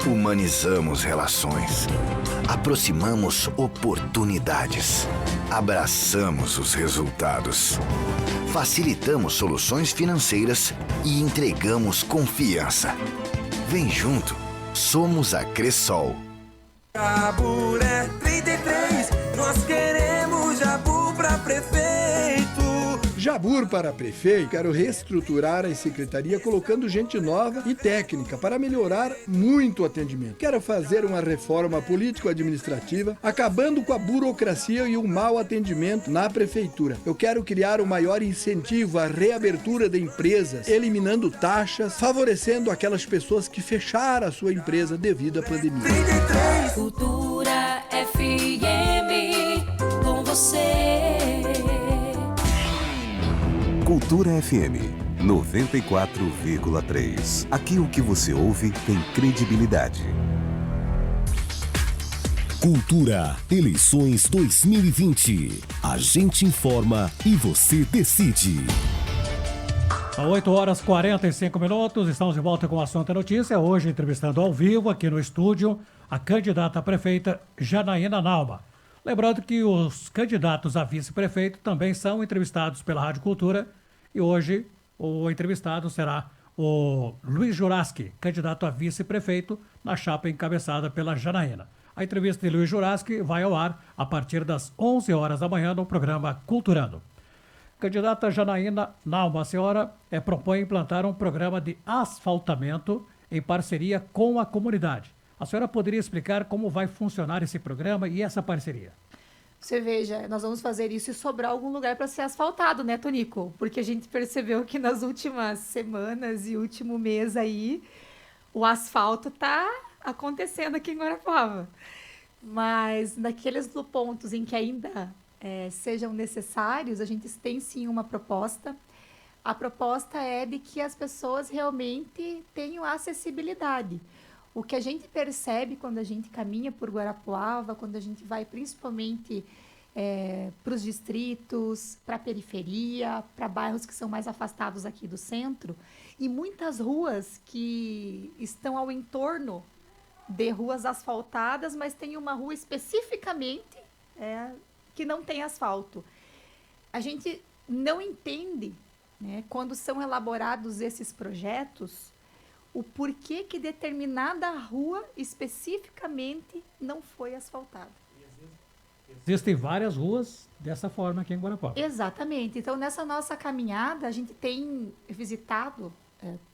Humanizamos relações. Aproximamos oportunidades. Abraçamos os resultados. Facilitamos soluções financeiras e entregamos confiança. Vem junto. Somos a Cressol. Jabur é 33, nós queremos Jabur para prefeito. Jabur para prefeito, quero reestruturar a secretaria colocando gente nova e técnica para melhorar muito o atendimento. Quero fazer uma reforma político-administrativa, acabando com a burocracia e o mau atendimento na prefeitura. Eu quero criar um maior incentivo à reabertura de empresas, eliminando taxas, favorecendo aquelas pessoas que fecharam a sua empresa devido à pandemia. 33. Cultura FM, com você. Cultura FM 94,3. Aqui o que você ouve tem credibilidade. Cultura, eleições 2020. A gente informa e você decide. São 8h45, estamos de volta com o Assunto Notícia. Hoje entrevistando ao vivo aqui no estúdio a candidata a prefeita Janaína Nauma. Lembrando que os candidatos a vice-prefeito também são entrevistados pela Rádio Cultura e hoje o entrevistado será o Luiz Juraski, candidato a vice-prefeito na chapa encabeçada pela Janaína. A entrevista de Luiz Juraski vai ao ar a partir das 11 horas da manhã no programa Culturando. Candidata Janaína Nauma, a senhora propõe implantar um programa de asfaltamento em parceria com a comunidade. A senhora poderia explicar como vai funcionar esse programa e essa parceria? Você veja, nós vamos fazer isso e sobrar algum lugar para ser asfaltado, né, Tonico? Porque a gente percebeu que nas últimas semanas e último mês aí, o asfalto está acontecendo aqui em Guarapuava. Mas naqueles pontos em que ainda sejam necessários, a gente tem sim uma proposta. A proposta é de que as pessoas realmente tenham acessibilidade. O que a gente percebe quando a gente caminha por Guarapuava, quando a gente vai principalmente para os distritos, para a periferia, para bairros que são mais afastados aqui do centro, e muitas ruas que estão ao entorno de ruas asfaltadas, mas tem uma rua especificamente que não tem asfalto. A gente não entende, né, quando são elaborados esses projetos, o porquê que determinada rua especificamente não foi asfaltada. Existem várias ruas dessa forma aqui em Guarapuava. Exatamente. Então, nessa nossa caminhada, a gente tem visitado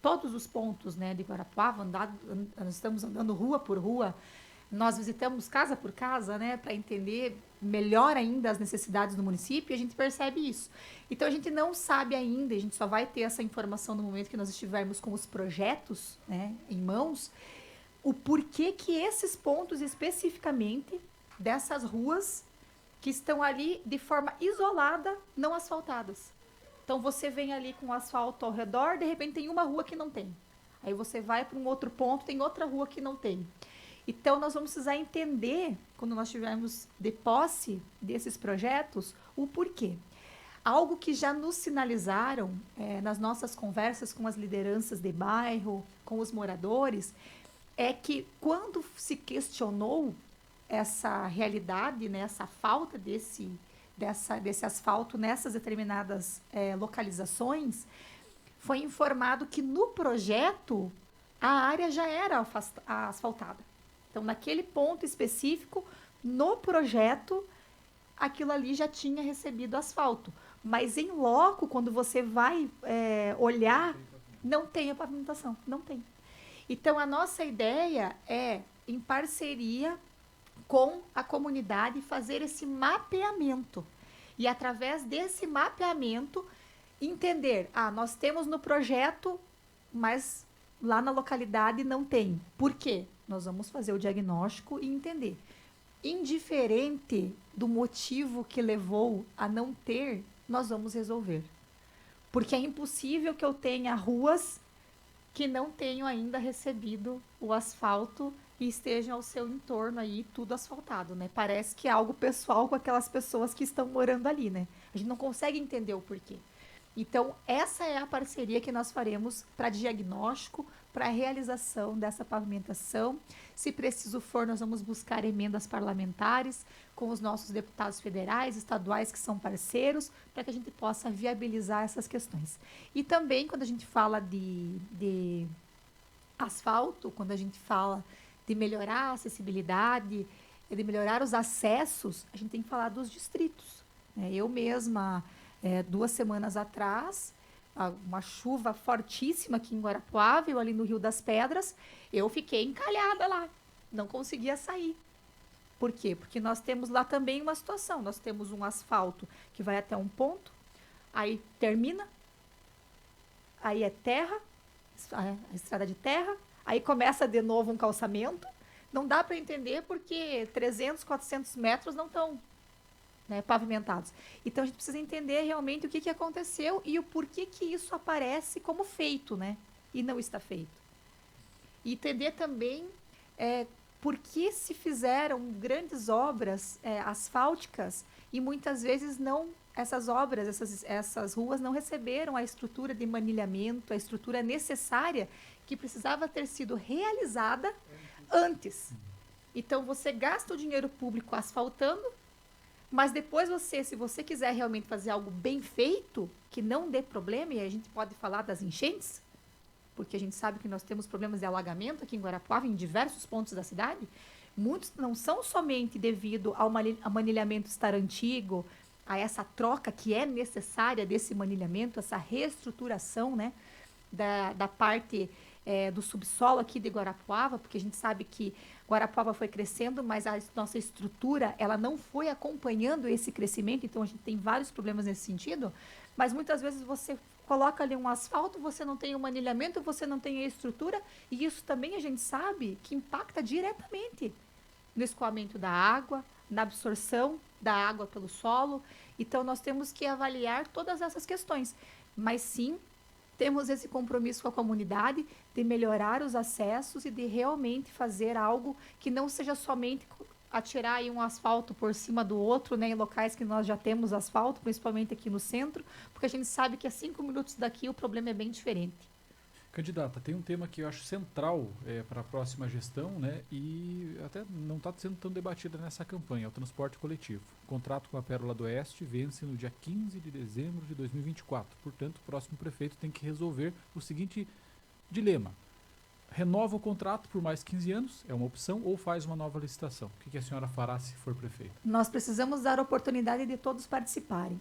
todos os pontos, né, de Guarapuava, nós estamos andando rua por rua, nós visitamos casa por casa, né, para entender melhor ainda as necessidades do município, e a gente percebe isso. Então, a gente não sabe ainda, a gente só vai ter essa informação no momento que nós estivermos com os projetos, né, em mãos, o porquê que esses pontos especificamente dessas ruas que estão ali de forma isolada, não asfaltadas. Então, você vem ali com asfalto ao redor, de repente tem uma rua que não tem. Aí você vai para um outro ponto, tem outra rua que não tem. Então, nós vamos precisar entender, quando nós tivermos de posse desses projetos, o porquê. Algo que já nos sinalizaram nas nossas conversas com as lideranças de bairro, com os moradores, é que quando se questionou essa realidade, né, essa falta desse asfalto nessas determinadas localizações, foi informado que no projeto a área já era asfaltada. Então, naquele ponto específico, no projeto, aquilo ali já tinha recebido asfalto. Mas em loco, quando você vai olhar, não tem a pavimentação, não tem. Então, a nossa ideia é, em parceria com a comunidade, fazer esse mapeamento. E, através desse mapeamento, entender, nós temos no projeto, mas lá na localidade não tem. Por quê? Nós vamos fazer o diagnóstico e entender. Indiferente do motivo que levou a não ter, nós vamos resolver. Porque é impossível que eu tenha ruas que não tenham ainda recebido o asfalto e estejam ao seu entorno aí tudo asfaltado, né? Parece que é algo pessoal com aquelas pessoas que estão morando ali, né? A gente não consegue entender o porquê. Então, essa é a parceria que nós faremos para diagnóstico, para a realização dessa pavimentação. Se preciso for, nós vamos buscar emendas parlamentares com os nossos deputados federais, estaduais que são parceiros, para que a gente possa viabilizar essas questões. E também, quando a gente fala de asfalto, quando a gente fala de melhorar a acessibilidade, de melhorar os acessos, a gente tem que falar dos distritos, né? Eu mesma, 2 semanas atrás, uma chuva fortíssima aqui em Guarapuava, eu ali no Rio das Pedras, eu fiquei encalhada lá, não conseguia sair. Por quê? Porque nós temos lá também uma situação, nós temos um asfalto que vai até um ponto, aí termina, aí é terra, a estrada de terra, aí começa de novo um calçamento, não dá para entender porque 300, 400 metros não estão, né, pavimentados. Então, a gente precisa entender realmente o que aconteceu e o porquê que isso aparece como feito, né, e não está feito. E entender também por que se fizeram grandes obras asfálticas e muitas vezes não, essas obras, essas ruas não receberam a estrutura de manilhamento, a estrutura necessária que precisava ter sido realizada antes. Então, você gasta o dinheiro público asfaltando, mas depois se você quiser realmente fazer algo bem feito, que não dê problema, e a gente pode falar das enchentes, porque a gente sabe que nós temos problemas de alagamento aqui em Guarapuava, em diversos pontos da cidade, muitos não são somente devido ao manilhamento estar antigo, a essa troca que é necessária desse manilhamento, essa reestruturação, né, da parte do subsolo aqui de Guarapuava, porque a gente sabe que Guarapuava foi crescendo, mas a nossa estrutura ela não foi acompanhando esse crescimento, então a gente tem vários problemas nesse sentido, mas muitas vezes você coloca ali um asfalto, você não tem o manilhamento, você não tem a estrutura, e isso também a gente sabe que impacta diretamente no escoamento da água, na absorção da água pelo solo. Então, nós temos que avaliar todas essas questões. Mas, sim, temos esse compromisso com a comunidade de melhorar os acessos e de realmente fazer algo que não seja somente atirar aí um asfalto por cima do outro, né, em locais que nós já temos asfalto, principalmente aqui no centro, porque a gente sabe que a 5 minutos daqui o problema é bem diferente. Candidata, tem um tema que eu acho central para a próxima gestão, né, e até não está sendo tão debatida nessa campanha, é o transporte coletivo. O contrato com a Pérola do Oeste vence no dia 15 de dezembro de 2024. Portanto, o próximo prefeito tem que resolver o seguinte dilema. Renova o contrato por mais 15 anos, é uma opção, ou faz uma nova licitação? O que a senhora fará se for prefeita? Nós precisamos dar a oportunidade de todos participarem.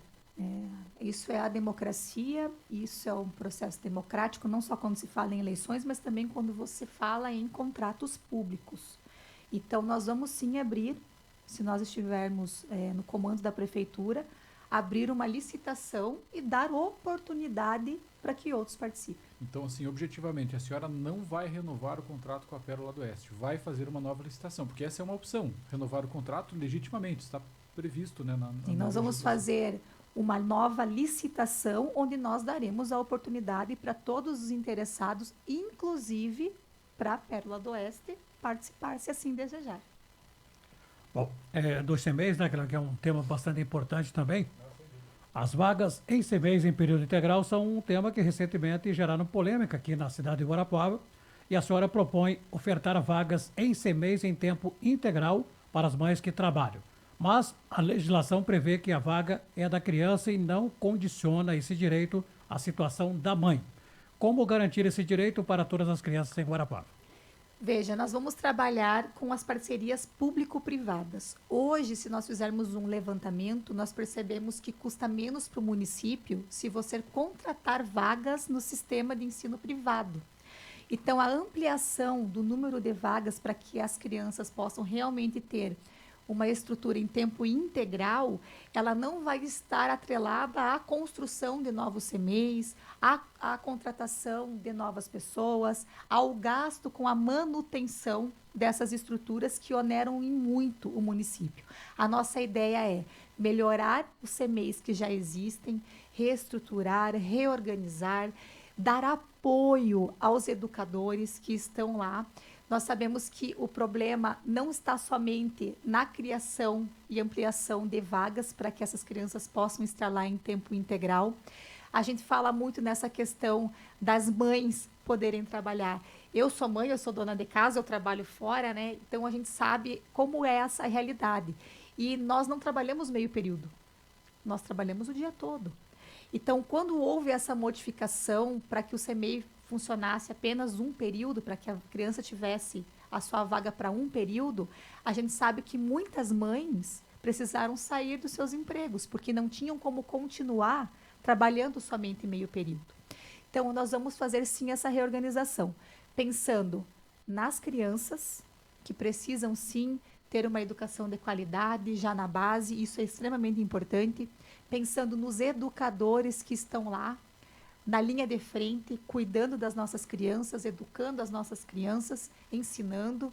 Isso é a democracia, isso é um processo democrático, não só quando se fala em eleições, mas também quando você fala em contratos públicos. Então, nós vamos sim abrir, se nós estivermos no comando da prefeitura, abrir uma licitação e dar oportunidade para que outros participem. Então, assim, objetivamente, a senhora não vai renovar o contrato com a Pérola do Oeste, vai fazer uma nova licitação, porque essa é uma opção, renovar o contrato legitimamente, está previsto, né? E nós vamos fazer uma nova licitação, onde nós daremos a oportunidade para todos os interessados, inclusive para a Pérola do Oeste, participar, se assim desejar. Bom, dos CMEs, né, que é um tema bastante importante também. As vagas em CMEs em período integral são um tema que recentemente geraram polêmica aqui na cidade de Guarapuava, e a senhora propõe ofertar vagas em CMEs em tempo integral para as mães que trabalham. Mas a legislação prevê que a vaga é da criança e não condiciona esse direito à situação da mãe. Como garantir esse direito para todas as crianças em Guarapuava? Veja, nós vamos trabalhar com as parcerias público-privadas. Hoje, se nós fizermos um levantamento, nós percebemos que custa menos para o município se você contratar vagas no sistema de ensino privado. Então, a ampliação do número de vagas para que as crianças possam realmente ter uma estrutura em tempo integral, ela não vai estar atrelada à construção de novos CMEs, à contratação de novas pessoas, ao gasto com a manutenção dessas estruturas que oneram em muito o município. A nossa ideia é melhorar os CMEs que já existem, reestruturar, reorganizar, dar apoio aos educadores que estão lá. Nós sabemos que o problema não está somente na criação e ampliação de vagas para que essas crianças possam estar lá em tempo integral. A gente fala muito nessa questão das mães poderem trabalhar. Eu sou mãe, eu sou dona de casa, eu trabalho fora, né? Então a gente sabe como é essa realidade. E nós não trabalhamos meio período, nós trabalhamos o dia todo. Então, quando houve essa modificação para que o CMEI funcionasse apenas um período, para que a criança tivesse a sua vaga para um período, a gente sabe que muitas mães precisaram sair dos seus empregos, porque não tinham como continuar trabalhando somente meio período. Então, nós vamos fazer sim essa reorganização, pensando nas crianças, que precisam sim ter uma educação de qualidade já na base, isso é extremamente importante, pensando nos educadores que estão lá, na linha de frente, cuidando das nossas crianças, educando as nossas crianças, ensinando,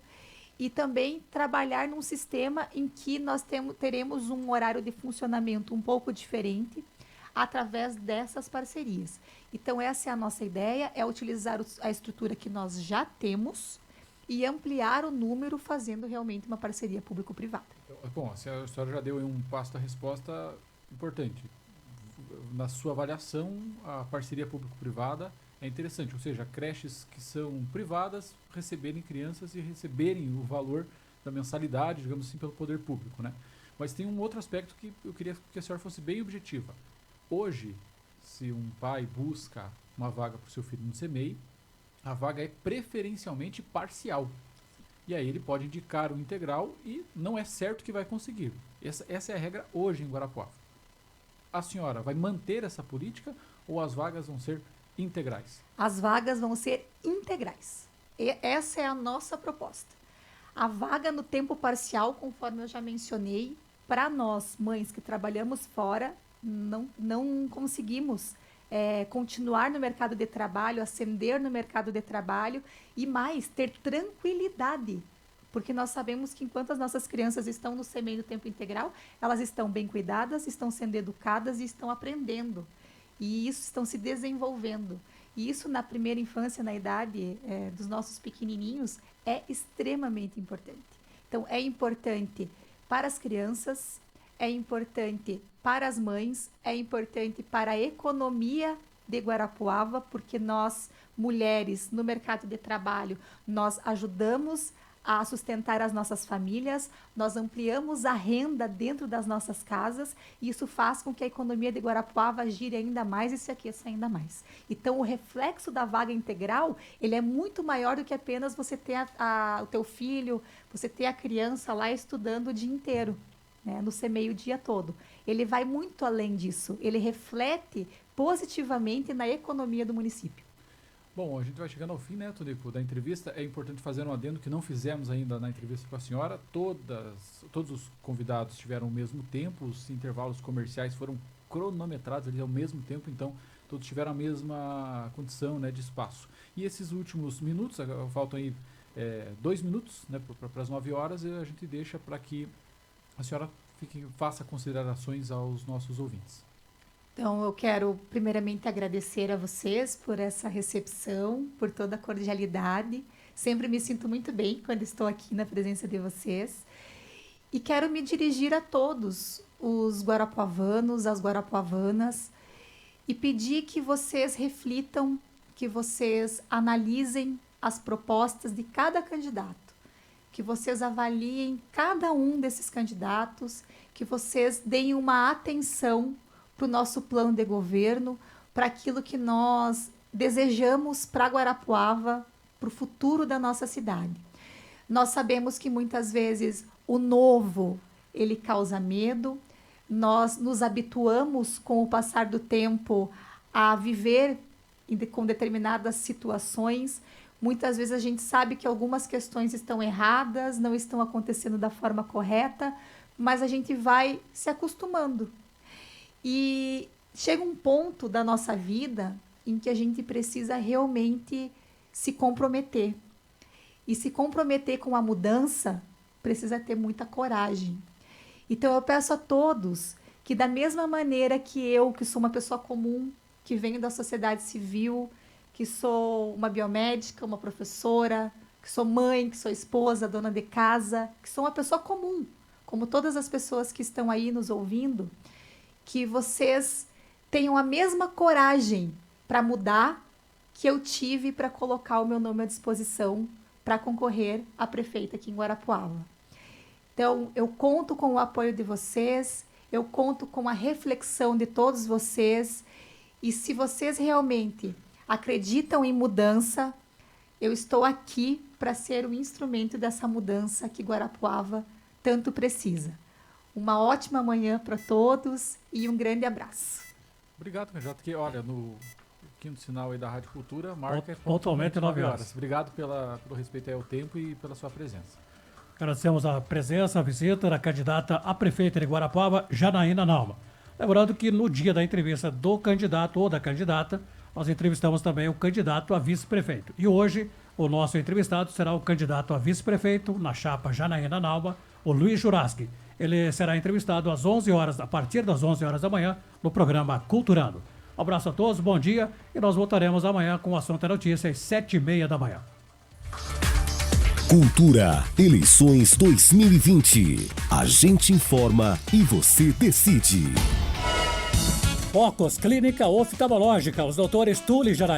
e também trabalhar num sistema em que nós teremos um horário de funcionamento um pouco diferente, através dessas parcerias. Então, essa é a nossa ideia, é utilizar a estrutura que nós já temos e ampliar o número, fazendo realmente uma parceria público-privada. Bom, a senhora já deu um passo da resposta importante. Na sua avaliação, a parceria público-privada é interessante, ou seja, creches que são privadas receberem crianças e receberem o valor da mensalidade, digamos assim, pelo poder público, né? Mas tem um outro aspecto que eu queria que a senhora fosse bem objetiva. Hoje, se um pai busca uma vaga para o seu filho no CMEI, a vaga é preferencialmente parcial. E aí ele pode indicar o integral e não é certo que vai conseguir. Essa é a regra hoje em Guarapuava. A senhora vai manter essa política ou as vagas vão ser integrais? As vagas vão ser integrais. E essa é a nossa proposta. A vaga no tempo parcial, conforme eu já mencionei, para nós, mães que trabalhamos fora, não conseguimos continuar no mercado de trabalho, ascender no mercado de trabalho e mais, ter tranquilidade. Porque nós sabemos que enquanto as nossas crianças estão no CMEI no tempo integral, elas estão bem cuidadas, estão sendo educadas e estão aprendendo. E isso estão se desenvolvendo. E isso na primeira infância, na idade dos nossos pequenininhos, é extremamente importante. Então, é importante para as crianças, é importante para as mães, é importante para a economia de Guarapuava, porque nós, mulheres, no mercado de trabalho, nós ajudamos a sustentar as nossas famílias, nós ampliamos a renda dentro das nossas casas e isso faz com que a economia de Guarapuava gire ainda mais e se aqueça ainda mais. Então, o reflexo da vaga integral, ele é muito maior do que apenas você ter o teu filho, você ter a criança lá estudando o dia inteiro, né, no CMEI o dia todo. Ele vai muito além disso, ele reflete positivamente na economia do município. Bom, a gente vai chegando ao fim, né, Tonico, da entrevista. É importante fazer um adendo que não fizemos ainda na entrevista com a senhora. Todos os convidados tiveram o mesmo tempo, os intervalos comerciais foram cronometrados ali ao mesmo tempo, então todos tiveram a mesma condição, né, de espaço. E esses últimos minutos, faltam aí 2 minutos, né, para as 9 horas, e a gente deixa para que a senhora faça considerações aos nossos ouvintes. Então, eu quero primeiramente agradecer a vocês por essa recepção, por toda a cordialidade. Sempre me sinto muito bem quando estou aqui na presença de vocês. E quero me dirigir a todos os guarapuavanos, as guarapuavanas, e pedir que vocês reflitam, que vocês analisem as propostas de cada candidato, que vocês avaliem cada um desses candidatos, que vocês deem uma atenção para o nosso plano de governo, para aquilo que nós desejamos para Guarapuava, para o futuro da nossa cidade. Nós sabemos que muitas vezes o novo, ele causa medo, nós nos habituamos com o passar do tempo a viver com determinadas situações. Muitas vezes a gente sabe que algumas questões estão erradas, não estão acontecendo da forma correta, mas a gente vai se acostumando. E chega um ponto da nossa vida em que a gente precisa realmente se comprometer. E se comprometer com a mudança precisa ter muita coragem. Então eu peço a todos que, da mesma maneira que eu, que sou uma pessoa comum, que venho da sociedade civil, que sou uma biomédica, uma professora, que sou mãe, que sou esposa, dona de casa, que sou uma pessoa comum, como todas as pessoas que estão aí nos ouvindo, que vocês tenham a mesma coragem para mudar que eu tive para colocar o meu nome à disposição para concorrer a prefeita aqui em Guarapuava. Então, eu conto com o apoio de vocês, eu conto com a reflexão de todos vocês, e se vocês realmente acreditam em mudança, eu estou aqui para ser o instrumento dessa mudança que Guarapuava tanto precisa. Uma ótima manhã para todos e um grande abraço. Obrigado, candidato. Que, olha, no quinto sinal aí da Rádio Cultura, marca pontualmente 9 horas. Obrigado pelo respeito aí ao tempo e pela sua presença. Agradecemos a presença, a visita da candidata a prefeita de Guarapuava, Janaína Nauma. Lembrando que no dia da entrevista do candidato ou da candidata, nós entrevistamos também o candidato a vice-prefeito. E hoje, o nosso entrevistado será o candidato a vice-prefeito na chapa Janaína Nauma, o Luiz Juraski. Ele será entrevistado às 11 horas, a partir das 11 horas da manhã, no programa Culturando. Um abraço a todos, bom dia, e nós voltaremos amanhã com o Assunto é Notícia às 7h30 da manhã. Cultura, eleições 2020. A gente informa e você decide. Focos Clínica Oftalmológica, os doutores Tule Janaína